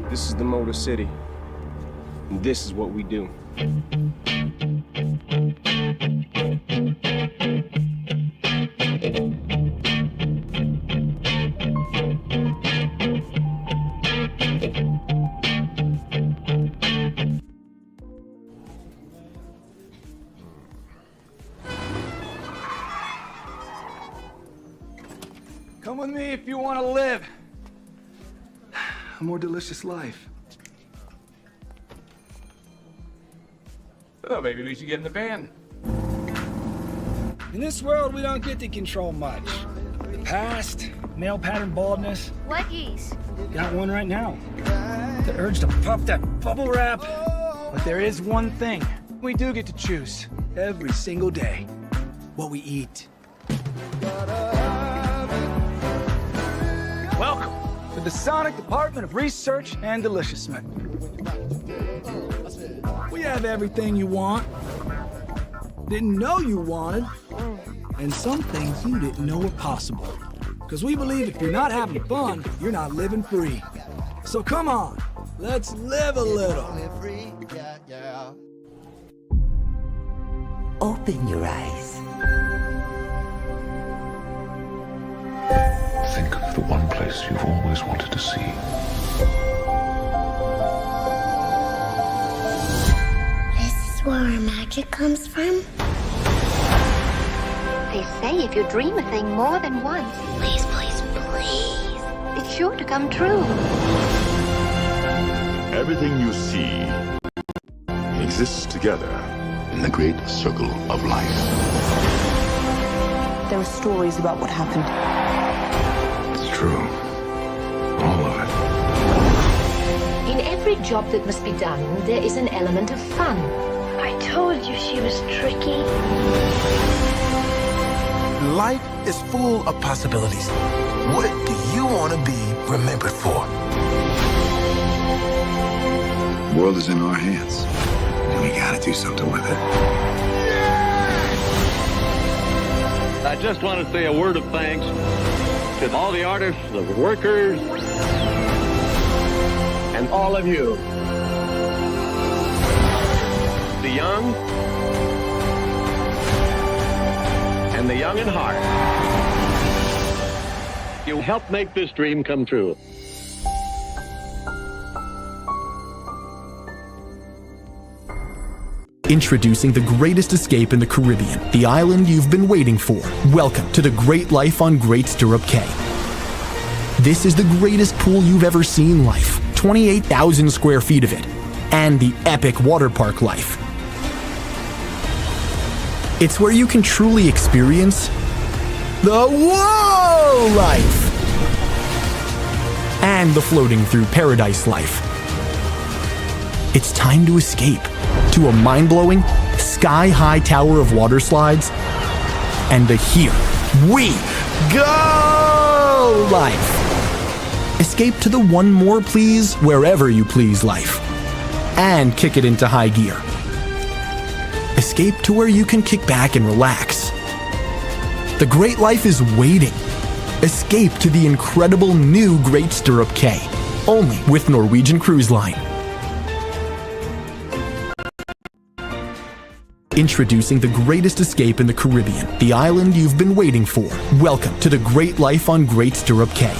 This is the Motor City, and this is what we do. Come with me if you want to live a more delicious life. Oh, maybe we should get in the van. In this world, we don't get to control much. The past, male pattern baldness. Leggies. Got one right now. The urge to puff that bubble wrap. But there is one thing we do get to choose every single day. What we eat. Welcome to the Sonic Department of Research and Deliciousment. We have everything you want, didn't know you wanted, and some things you didn't know were possible. Because we believe if you're not having fun, you're not living free. So come on, let's live a little. Open your eyes. Think of the one place you've always wanted to see. This is where our magic comes from? They say if you dream a thing more than once, please, please, please, it's sure to come true. Everything you see exists together in the great circle of life. There are stories about what happened. It's true. All of it. every job that must be done, there is an element of fun. I told you she was tricky. Life is full of possibilities. What do you want to be remembered for? The world is in our hands, and we gotta do something with it. I just want to say a word of thanks to all the artists, the workers, and all of you. The young and the young in heart. You helped make this dream come true. Introducing the greatest escape in the Caribbean, the island you've been waiting for. Welcome to the great life on Great Stirrup Cay. This is the greatest pool you've ever seen life, 28,000 square feet of it, and the epic water park life. It's where you can truly experience the whoa life and the floating through paradise life. It's time to escape to a mind-blowing, sky-high tower of water slides and the Here We Go life. Escape to the One More Please Wherever You Please life and kick it into high gear. Escape to where you can kick back and relax. The great life is waiting. Escape to the incredible new Great Stirrup Cay, only with Norwegian Cruise Line. Introducing the greatest escape in the Caribbean, the island you've been waiting for. Welcome to the great life on Great Stirrup Cay.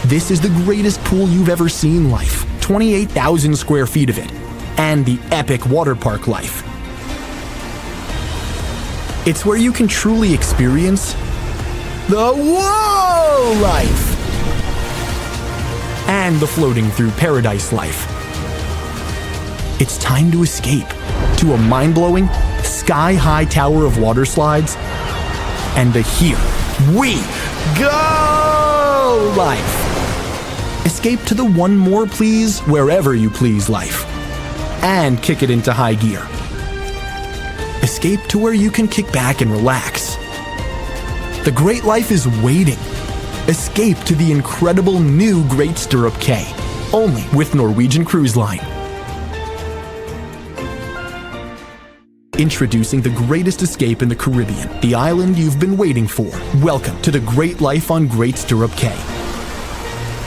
This is the greatest pool you've ever seen life, 28,000 square feet of it, and the epic water park life. It's where you can truly experience the whoa life and the floating through paradise life. It's time to escape to a mind-blowing, sky-high tower of water slides and the Here We Go life. Escape to the One More Please Wherever You Please life and kick it into high gear. Escape to where you can kick back and relax. The great life is waiting. Escape to the incredible new Great Stirrup Cay, only with Norwegian Cruise Line. Introducing the greatest escape in the Caribbean, the island you've been waiting for. Welcome to the great life on Great Stirrup Cay.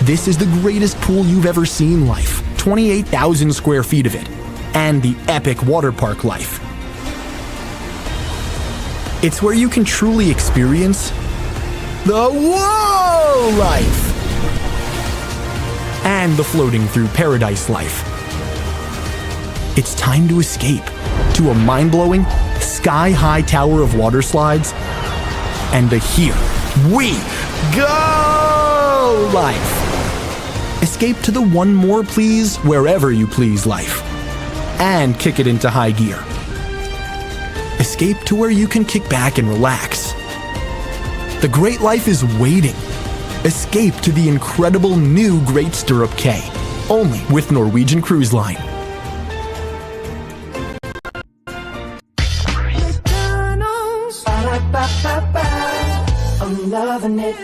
This is the greatest pool you've ever seen life, 28,000 square feet of it, and the epic water park life. It's where you can truly experience the whoa life and the floating through paradise life. It's time to escape to a mind-blowing, sky-high tower of water slides and the Here We Go life. Escape to the One More Please Wherever You Please life and kick it into high gear. Escape to where you can kick back and relax. The great life is waiting. Escape to the incredible new Great Stirrup Cay, only with Norwegian Cruise Line. I'm loving it.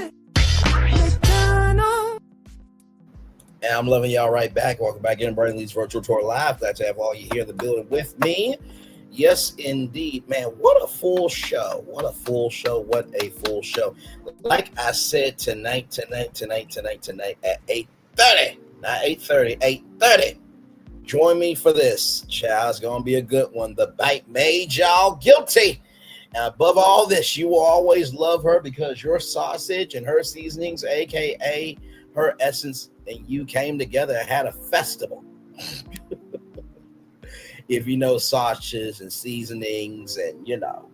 And I'm loving y'all right back. Welcome back in Brandon Lee's Virtual Tour Live. Glad to have all you here in the building with me. Yes, indeed, man. What a full show. What a full show. What a full show. Like I said, tonight at 8:30. Not 8:30, 8:30. Join me for this. Child, it's going to be a good one. The bite made y'all guilty. And above all this, you will always love her because your sausage and her seasonings, a.k.a. her essence, and you came together and had a festival. If you know sausages and seasonings and, you know,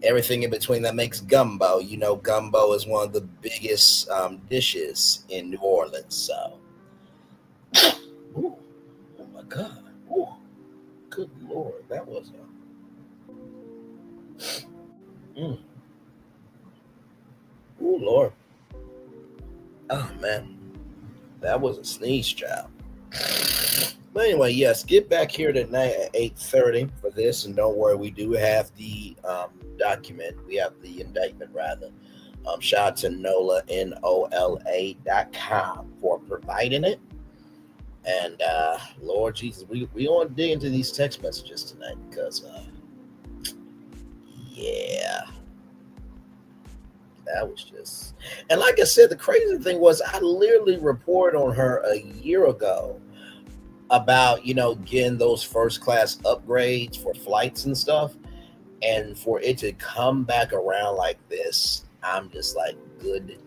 everything in between that makes gumbo. You know, gumbo is one of the biggest dishes in New Orleans. So, ooh, oh my God. Ooh, good Lord. That was Ooh, Lord. Oh, man. That was a sneeze, child. But anyway, yes, get back here tonight at 8:30 for this, and don't worry, we do have the document. We have the indictment, rather. Shout out to NOLA, NOLA.com for providing it. And Lord Jesus, we want to dig into these text messages tonight because, yeah, that was just. And like I said, the crazy thing was I literally reported on her a year ago about, getting those first class upgrades for flights and stuff. And for it to come back around like this, I'm just like, good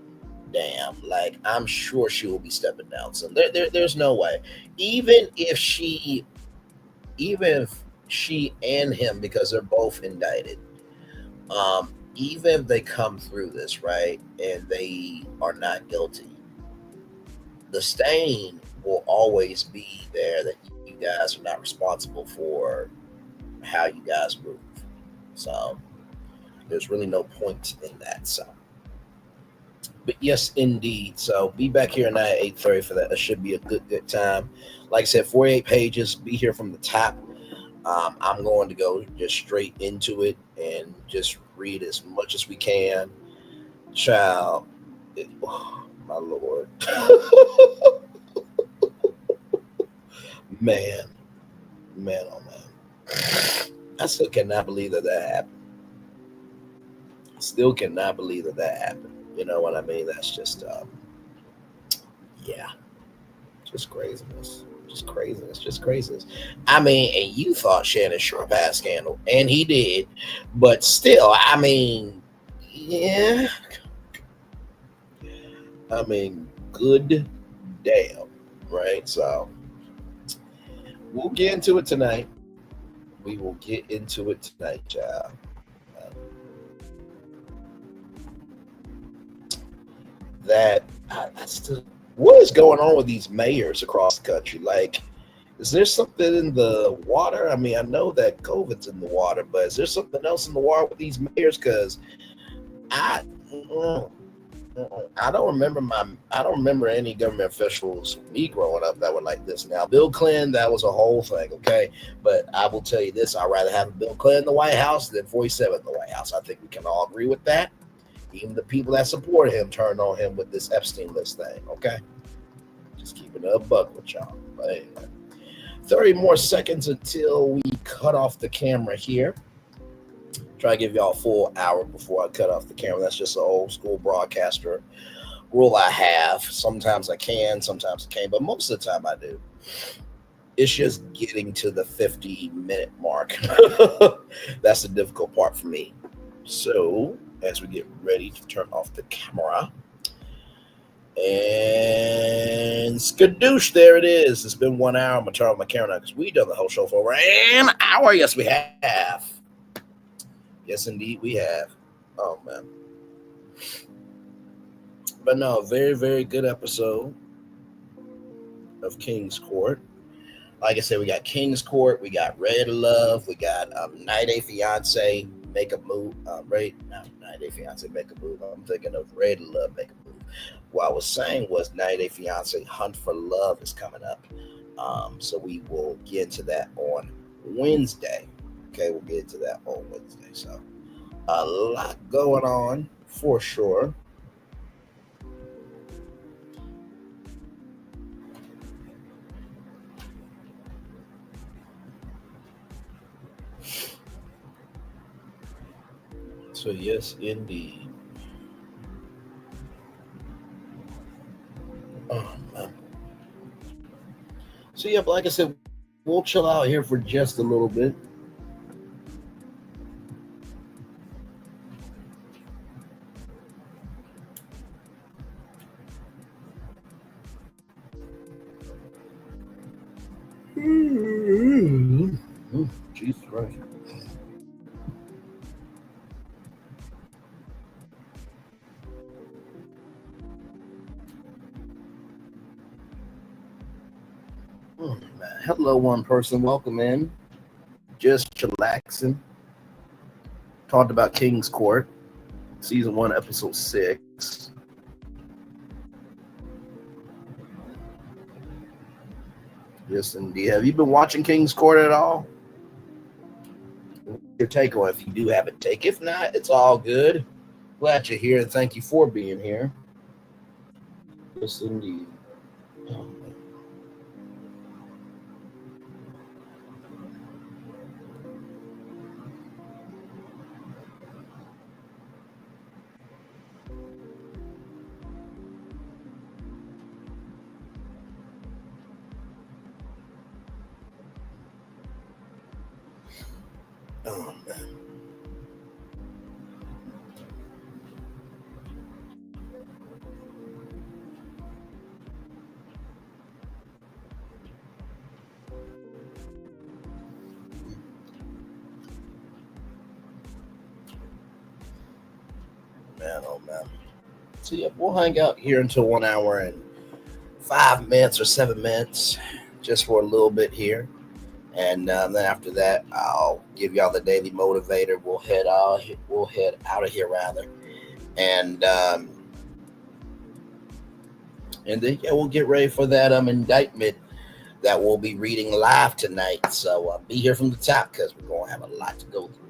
damn. Like, I'm sure she will be stepping down soon. There's no way. Even if she and him, because they're both indicted, even if they come through this, right, and they are not guilty, the stain will always be there that you guys are not responsible for how you guys move. So there's really no point in that. So, but yes, indeed. So be back here tonight at 8:30 for that. That should be a good time. Like I said, 48 pages. Be here from the top. I'm going to go just straight into it and just read as much as we can. Child, oh, my Lord. Man, oh man. I still cannot believe that happened. Still cannot believe that happened. You know what I mean? That's just, yeah, just craziness. Just craziness. I mean, and you thought Shannon Sharp had a scandal, and he did, but still, I mean, yeah. I mean, good damn, right? So we'll get into it tonight. We will get into it tonight, child. What is going on with these mayors across the country? Like, is there something in the water? I mean, I know that COVID's in the water, but is there something else in the water with these mayors? Because I don't remember any government officials, me growing up, that were like this. Now, Bill Clinton, that was a whole thing, okay? But I will tell you this, I'd rather have Bill Clinton in the White House than 47 in the White House. I think we can all agree with that. Even the people that support him turned on him with this Epstein list thing, okay? Just keeping it a buck with y'all. But anyway, 30 more seconds until we cut off the camera here. Try to give y'all a full hour before I cut off the camera. That's just an old school broadcaster rule I have. Sometimes I can, sometimes I can't, but most of the time I do. It's just getting to the 50-minute mark. That's the difficult part for me. So, as we get ready to turn off the camera, and skadoosh, there it is. It's been 1 hour. I'm going to turn off my camera now because we've done the whole show for over an hour. Yes, we have. Yes, indeed, we have. Oh, man. But no, very, very good episode of King's Court. Like I said, we got King's Court, we got Ready to Love, we got 90 Day Fiance, Make a Move. 90 Day Fiance, Make a Move. I'm thinking of Ready to Love, Make a Move. What I was saying was 90 Day Fiance, Hunt for Love is coming up. So we will get into that on Wednesday. Okay, we'll get into that on Wednesday. So a lot going on for sure. So yes, indeed. Oh man. So yeah, but like I said, we'll chill out here for just a little bit. Jesus Christ. Hello, one person. Welcome in. Just chillaxing. Talked about King's Court, season 1, episode 6. Yes, indeed. Have you been watching King's Court at all? Your take on it, if you do have a take. If not, it's all good. Glad you're here, and thank you for being here. Yes, indeed. Oh, man. Man, oh man. So yeah, we'll hang out here until 1 hour and 5 minutes or 7 minutes, just for a little bit here. And then after that, I'll give y'all the daily motivator. We'll head out of here rather, and then yeah, we'll get ready for that indictment that we'll be reading live tonight. So be here from the top because we're gonna have a lot to go through.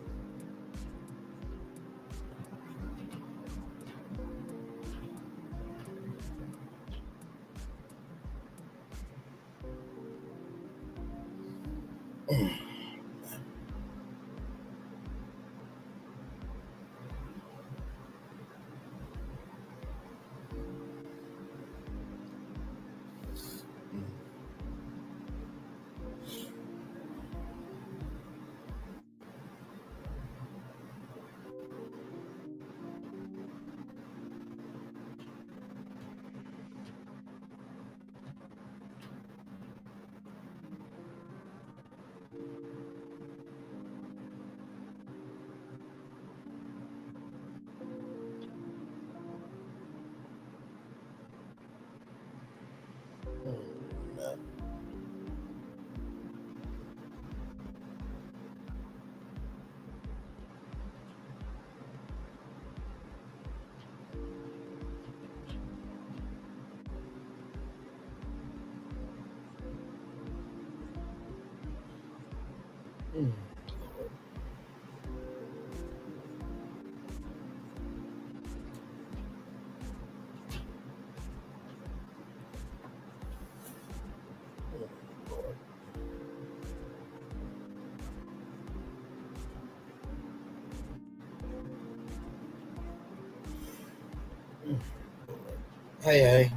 Hey.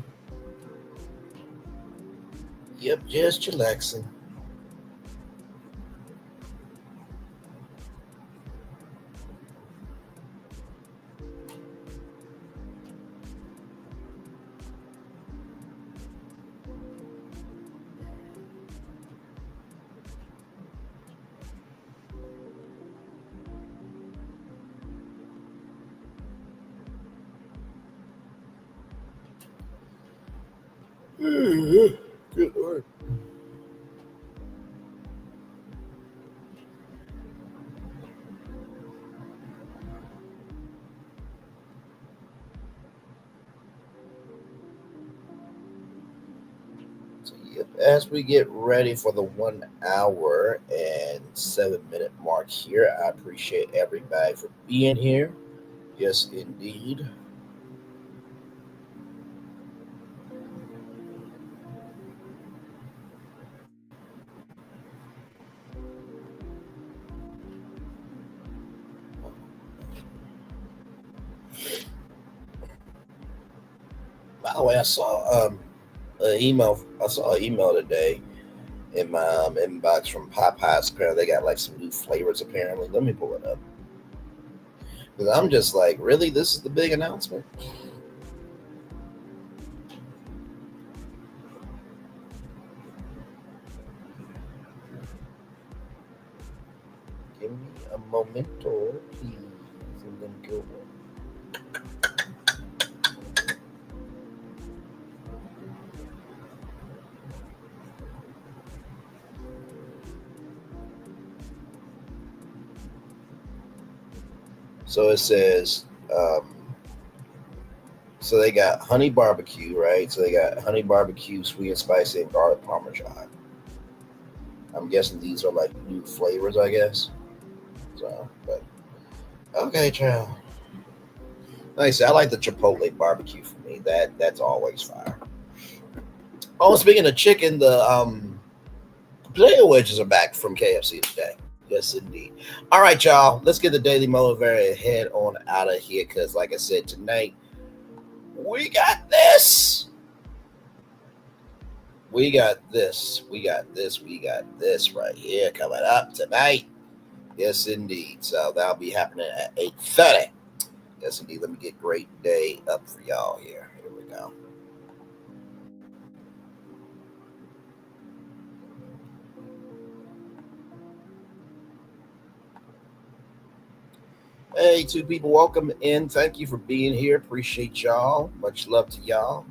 Yep, just chillaxing. Good Lord. So, yep, as we get ready for the 1 hour and 7 minute mark here, I appreciate everybody for being here. Yes, indeed. By the way, I saw an email. I saw an email today in my inbox from Popeyes. Apparently, they got like some new flavors. Apparently, let me pull it up because I'm just like, really, this is the big announcement. Give me a momento, please, and then go. So it says, so they got honey barbecue, right? So they got honey barbecue, sweet and spicy, and garlic parmesan. I'm guessing these are like new flavors, I guess. So, but okay, child. Like I said, I like the Chipotle barbecue for me. That's always fire. Oh, speaking of chicken, the potato wedges are back from KFC today. Yes, indeed. All right, y'all. Let's get the Daily Motivator head on out of here because, like I said, tonight we got this. We got this. We got this. We got this right here coming up tonight. Yes, indeed. So that'll be happening at 8:30. Yes, indeed. Let me get great day up for y'all here. Here we go. Hey, two people, welcome in. Thank you for being here. Appreciate y'all. Much love to y'all.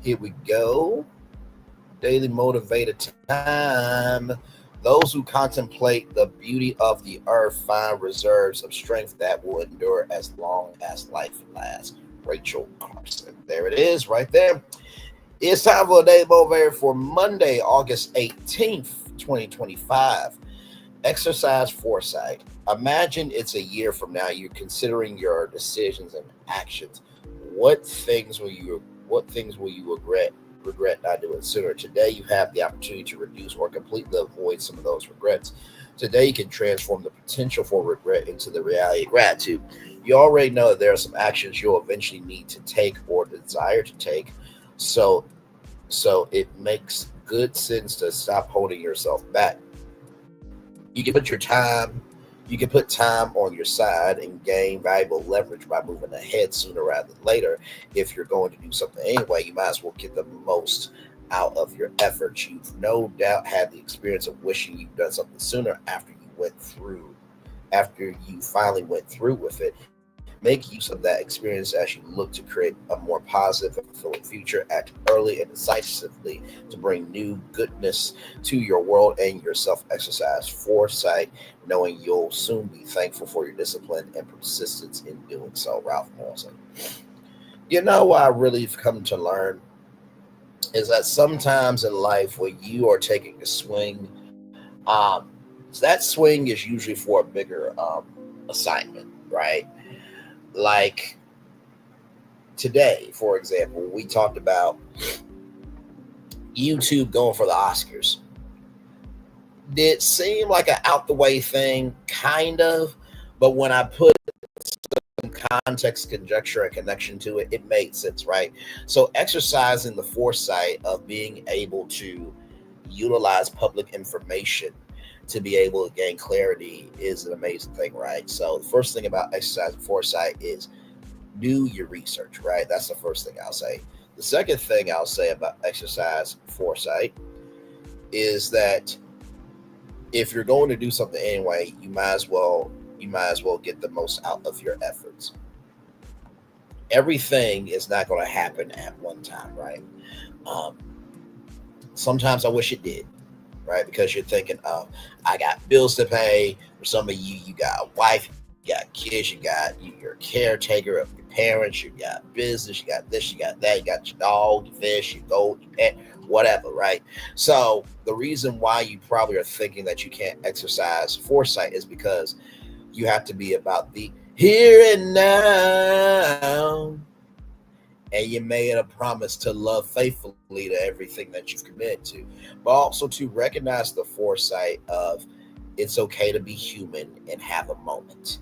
Here we go. Daily Motivator time. Those who contemplate the beauty of the earth find reserves of strength that will endure as long as life lasts. Rachel Carson. There it is, right there. It's time for a Daily Motivator for Monday, August 18th, 2025. Exercise foresight. Imagine it's a year from now. You're considering your decisions and actions. What things will you regret not doing sooner? Today, you have the opportunity to reduce or completely avoid some of those regrets. Today, you can transform the potential for regret into the reality of gratitude. You already know that there are some actions you'll eventually need to take or desire to take. So it makes good sense to stop holding yourself back. You can put time on your side and gain valuable leverage by moving ahead sooner rather than later. If you're going to do something anyway, you might as well get the most out of your efforts. You've no doubt had the experience of wishing you'd done something sooner after you finally went through with it. Make use of that experience as you look to create a more positive and fulfilling future. Act early and decisively to bring new goodness to your world and yourself. Exercise foresight, knowing you'll soon be thankful for your discipline and persistence in doing so. Ralph Morrison. You know what I really have come to learn is that sometimes in life when you are taking a swing, that swing is usually for a bigger assignment, right? Like today, for example, we talked about YouTube going for the Oscars. Did it seem like an out the way thing? Kind of. But when I put some context, conjecture, and connection to it, it made sense, right? So exercising the foresight of being able to utilize public information to be able to gain clarity is an amazing thing, right? So the first thing about exercising foresight is do your research, right? That's the first thing I'll say. The second thing I'll say about exercise foresight is that if you're going to do something anyway, you might as well get the most out of your efforts. Everything is not going to happen at one time, right? Sometimes I wish it did. Right? Because you're thinking, I got bills to pay. For some of you, you got a wife, you got kids, you're a caretaker of your parents, you got business, you got this, you got that, you got your dog, your fish, your goat, your pet, whatever, right? So the reason why you probably are thinking that you can't exercise foresight is because you have to be about the here and now. And you made a promise to love faithfully to everything that you've committed to, but also to recognize the foresight of it's okay to be human and have a moment.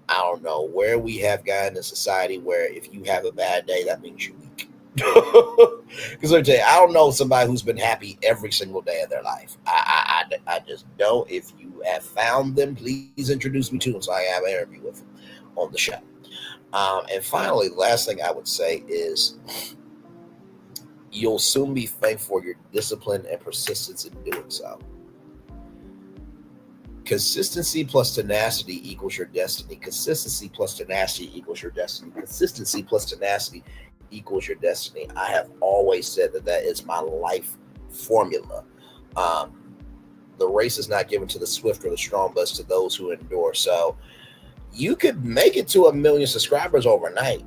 I don't know where we have gotten in society where if you have a bad day, that means you're weak. Because I tell you, I don't know somebody who's been happy every single day of their life. I just don't. If you have found them, please introduce me to them so I have an interview with them on the show. And finally, the last thing I would say is you'll soon be thankful for your discipline and persistence in doing so. Consistency plus tenacity equals your destiny. Consistency plus tenacity equals your destiny. Consistency plus tenacity equals your destiny. I have always said that is my life formula. The race is not given to the swift or the strong, but to those who endure. So you could make it to 1 million subscribers overnight,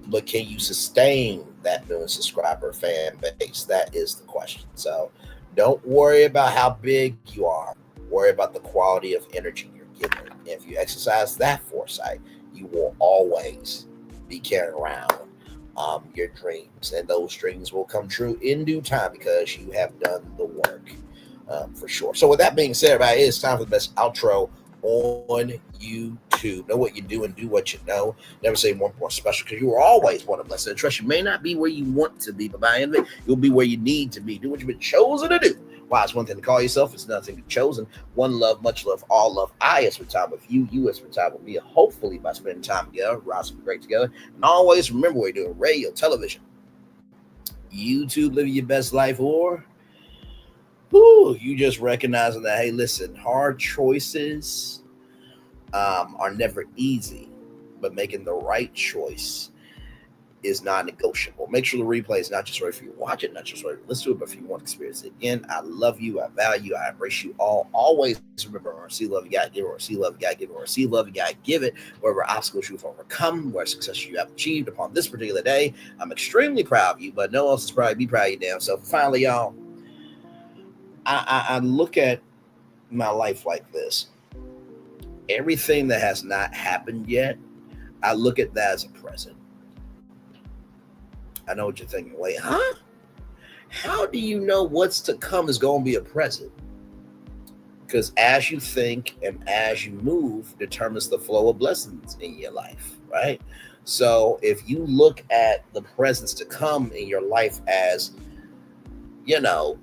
but can you sustain that 1 million subscriber fan base? That is the question. So Don't worry about how big you are. Worry about the quality of energy you're giving. And if you exercise that foresight, you will always be carrying around your dreams, and those dreams will come true in due time because you have done the work, for sure. So with that being said, everybody, it's time for the best outro on YouTube. Know what you do and do what you know. Never say more special, because you are always one of us. And trust, you may not be where you want to be, but by the end of it, you'll be where you need to be. Do what you've been chosen to do. Why, it's one thing to call yourself, it's another thing to be chosen. One love, much love, all love. I have spent time with you. You have spent time with me. Hopefully, by spending time together, we're also great together. And always remember, we're doing radio, television, YouTube, living your best life, or you just recognizing that, hey, listen, hard choices are never easy, but making the right choice is non-negotiable. Make sure the replay is not just right for you to watch it, not just right for you to listen to it, but if you want to experience it again. I love you, I value, I embrace you all. Always remember, or see love you gotta give it, or see love you gotta give it, or see love you gotta give it. Wherever obstacles you've overcome, where success you have achieved upon this particular day, I'm extremely proud of you, but no one else is proud. Be proud of your damn self. Finally, y'all, I look at my life like this. Everything that has not happened yet, I look at that as a present. I know what you're thinking. Wait, huh? How do you know what's to come is going to be a present? Because as you think and as you move determines the flow of blessings in your life, right? So if you look at the presents to come in your life as,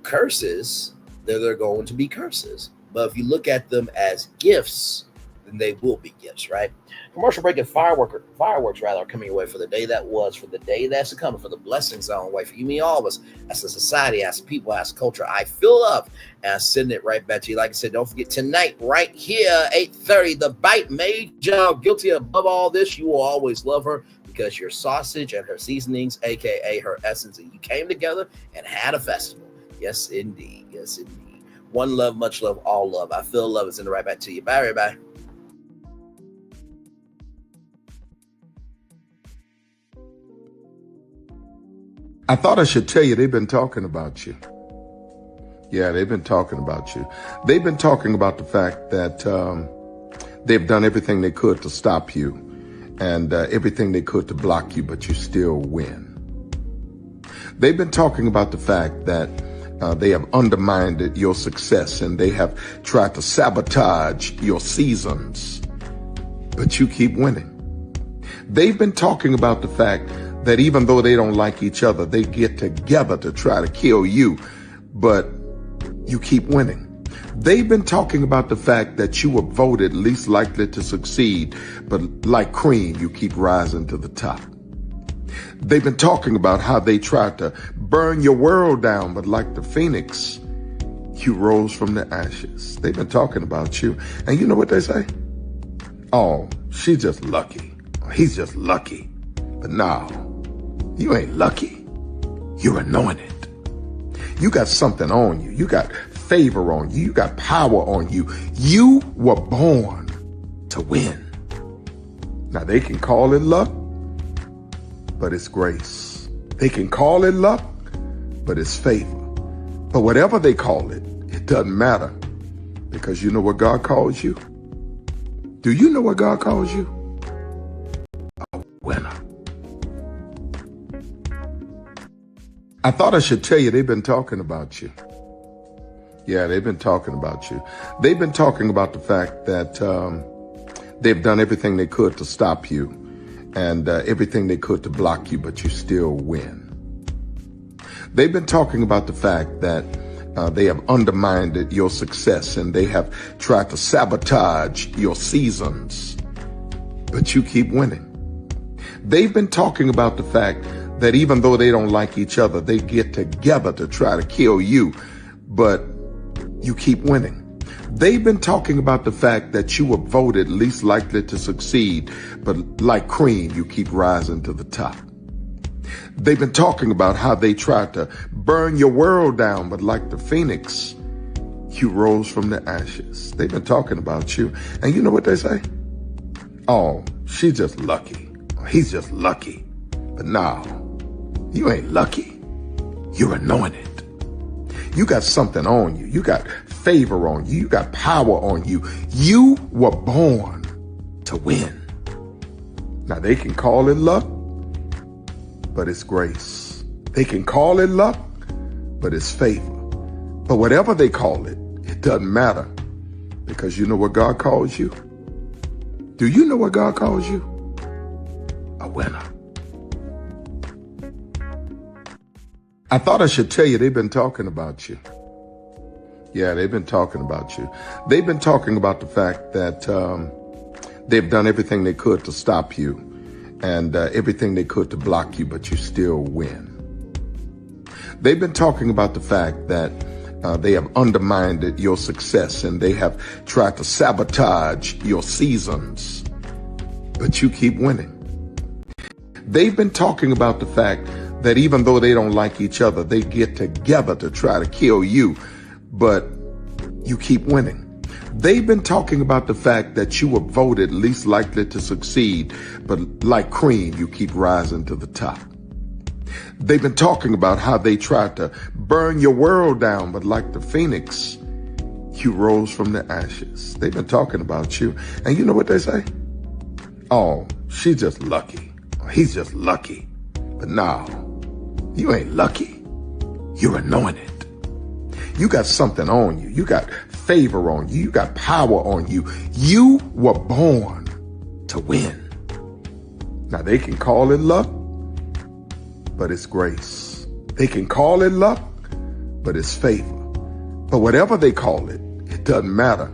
curses, then they're going to be curses. But if you look at them as gifts, then they will be gifts, right? Commercial break and fireworks are coming your way for the day that was, for the day that's to come, for the blessings on the way for you, me, all of us, as a society, as people, as culture. I feel love, and I send it right back to you. Like I said, don't forget tonight, right here, 8:30, The Bite made job guilty. Above all this, you will always love her because your sausage and her seasonings, aka her essence, and you came together and had a festival. Yes, indeed. Yes, indeed. One love, much love, all love. I feel love is sending it right back to you. Bye, everybody. I thought I should tell you, they've been talking about you. Yeah, they've been talking about you. They've been talking about the fact that they've done everything they could to stop you and everything they could to block you, but you still win. They've been talking about the fact that they have undermined your success and they have tried to sabotage your seasons, but you keep winning. They've been talking about the fact that even though they don't like each other, they get together to try to kill you, but you keep winning. They've been talking about the fact that you were voted least likely to succeed, but like cream, you keep rising to the top. They've been talking about how they tried to burn your world down, but like the phoenix, you rose from the ashes. They've been talking about you. And you know what they say? Oh, she's just lucky. He's just lucky. But no, you ain't lucky. You're anointed. You got something on you. You got favor on you. You got power on you. You were born to win. Now they can call it luck, but it's grace. They can call it luck, but it's favor. But whatever they call it, it doesn't matter, because you know what God calls you? Do you know what God calls you? A winner. I thought I should tell you, they've been talking about you. Yeah, they've been talking about you. They've been talking about the fact that they've done everything they could to stop you and everything they could to block you, but you still win. They've been talking about the fact that they have undermined your success and they have tried to sabotage your seasons, but you keep winning. They've been talking about the fact that even though they don't like each other, they get together to try to kill you, but you keep winning. They've been talking about the fact that you were voted least likely to succeed, but like cream, you keep rising to the top. They've been talking about how they tried to burn your world down, but like the phoenix, you rose from the ashes. They've been talking about you. And you know what they say? Oh, she's just lucky. He's just lucky. But no, you ain't lucky. You're anointed. You got something on you. You got favor on you. You got power on you. You were born to win. Now, they can call it luck, but it's grace. They can call it luck, but it's favor. But whatever they call it, it doesn't matter, because you know what God calls you? Do you know what God calls you? A winner. I thought I should tell you, they've been talking about you. Yeah, they've been talking about you. They've been talking about the fact that they've done everything they could to stop you and everything they could to block you, but you still win. They've been talking about the fact that they have undermined your success and they have tried to sabotage your seasons, but you keep winning. They've been talking about the fact that even though they don't like each other, they get together to try to kill you, but you keep winning. They've been talking about the fact that you were voted least likely to succeed, but like cream, you keep rising to the top. They've been talking about how they tried to burn your world down, but like the phoenix, you rose from the ashes. They've been talking about you. And you know what they say? Oh, she's just lucky. He's just lucky. But no, you ain't lucky. You're anointed. You got something on you. You got favor on you. You got power on you. You were born to win. Now, they can call it luck, but it's grace. They can call it luck, but it's favor. But whatever they call it, it doesn't matter,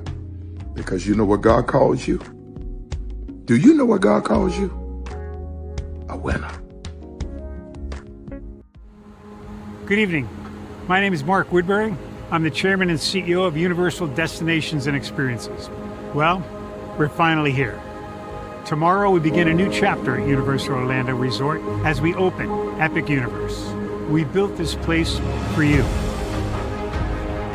because you know what God calls you? Do you know what God calls you? A winner. Good evening. My name is Mark Woodbury. I'm the chairman and CEO of Universal Destinations and Experiences. Well, we're finally here. Tomorrow we begin a new chapter at Universal Orlando Resort as we open Epic Universe. We built this place for you.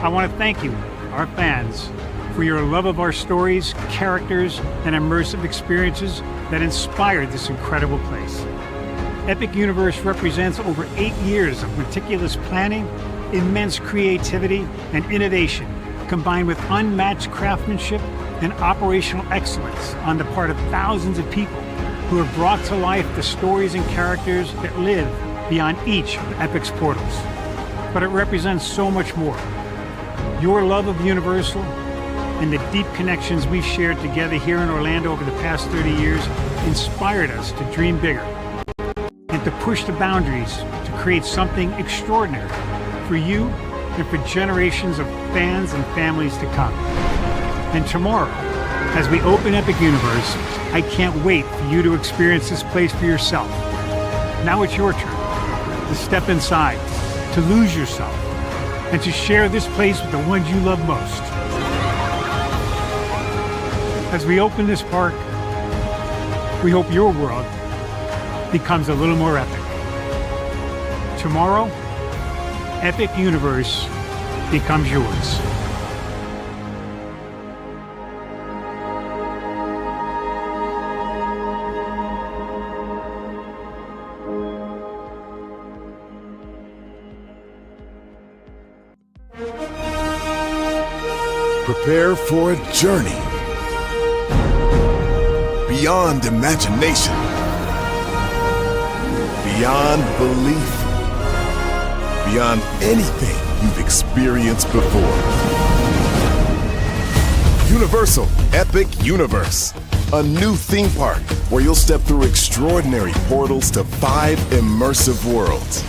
I want to thank you, our fans, for your love of our stories, characters, and immersive experiences that inspired this incredible place. Epic Universe represents over 8 years of meticulous planning, immense creativity, and innovation, combined with unmatched craftsmanship and operational excellence on the part of thousands of people who have brought to life the stories and characters that live beyond each of Epic's portals. But it represents so much more. Your love of Universal and the deep connections we've shared together here in Orlando over the past 30 years inspired us to dream bigger and to push the boundaries to create something extraordinary for you and for generations of fans and families to come. And tomorrow, as we open Epic Universe, I can't wait for you to experience this place for yourself. Now it's your turn to step inside, to lose yourself, and to share this place with the ones you love most. As we open this park, we hope your world becomes a little more epic. Tomorrow, Epic Universe becomes yours. Prepare for a journey beyond imagination, beyond belief, beyond anything you've experienced before. Universal Epic Universe, a new theme park where you'll step through extraordinary portals to 5 immersive worlds.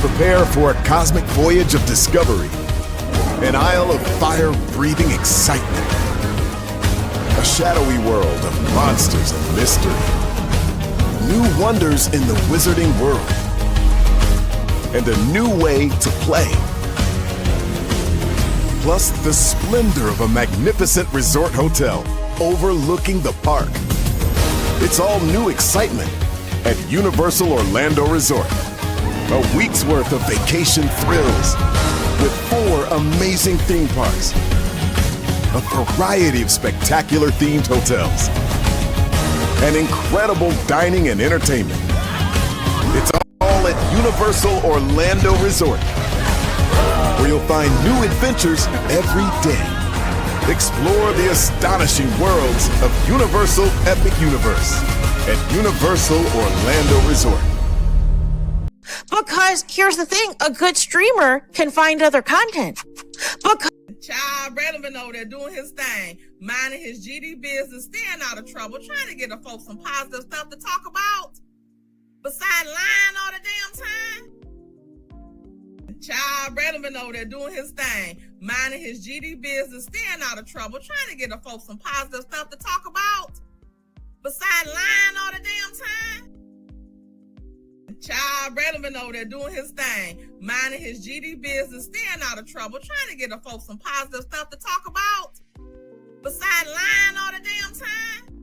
Prepare for a cosmic voyage of discovery, an isle of fire-breathing excitement, a shadowy world of monsters and mystery, new wonders in the wizarding world, and a new way to play. Plus the splendor of a magnificent resort hotel overlooking the park. It's all new excitement at Universal Orlando Resort. A week's worth of vacation thrills with 4 amazing theme parks, a variety of spectacular themed hotels, and incredible dining and entertainment. It's all at Universal Orlando Resort, where where you'll find new adventures every day. Explore the astonishing worlds of Universal Epic Universe at Universal Orlando Resort. Because here's the thing, a good streamer can find other content. Child, Brandon been over there doing his thing, minding his GD business, staying out of trouble, trying to get the folks some positive stuff to talk about. Besides lying all the damn time. Child, Brandon been over there doing his thing, minding his GD business, staying out of trouble, trying to get the folks some positive stuff to talk about. Besides lying all the damn time. Child, Brandon been over there doing his thing, minding his GD business, staying out of trouble, trying to get the folks some positive stuff to talk about. Besides lying all the damn time.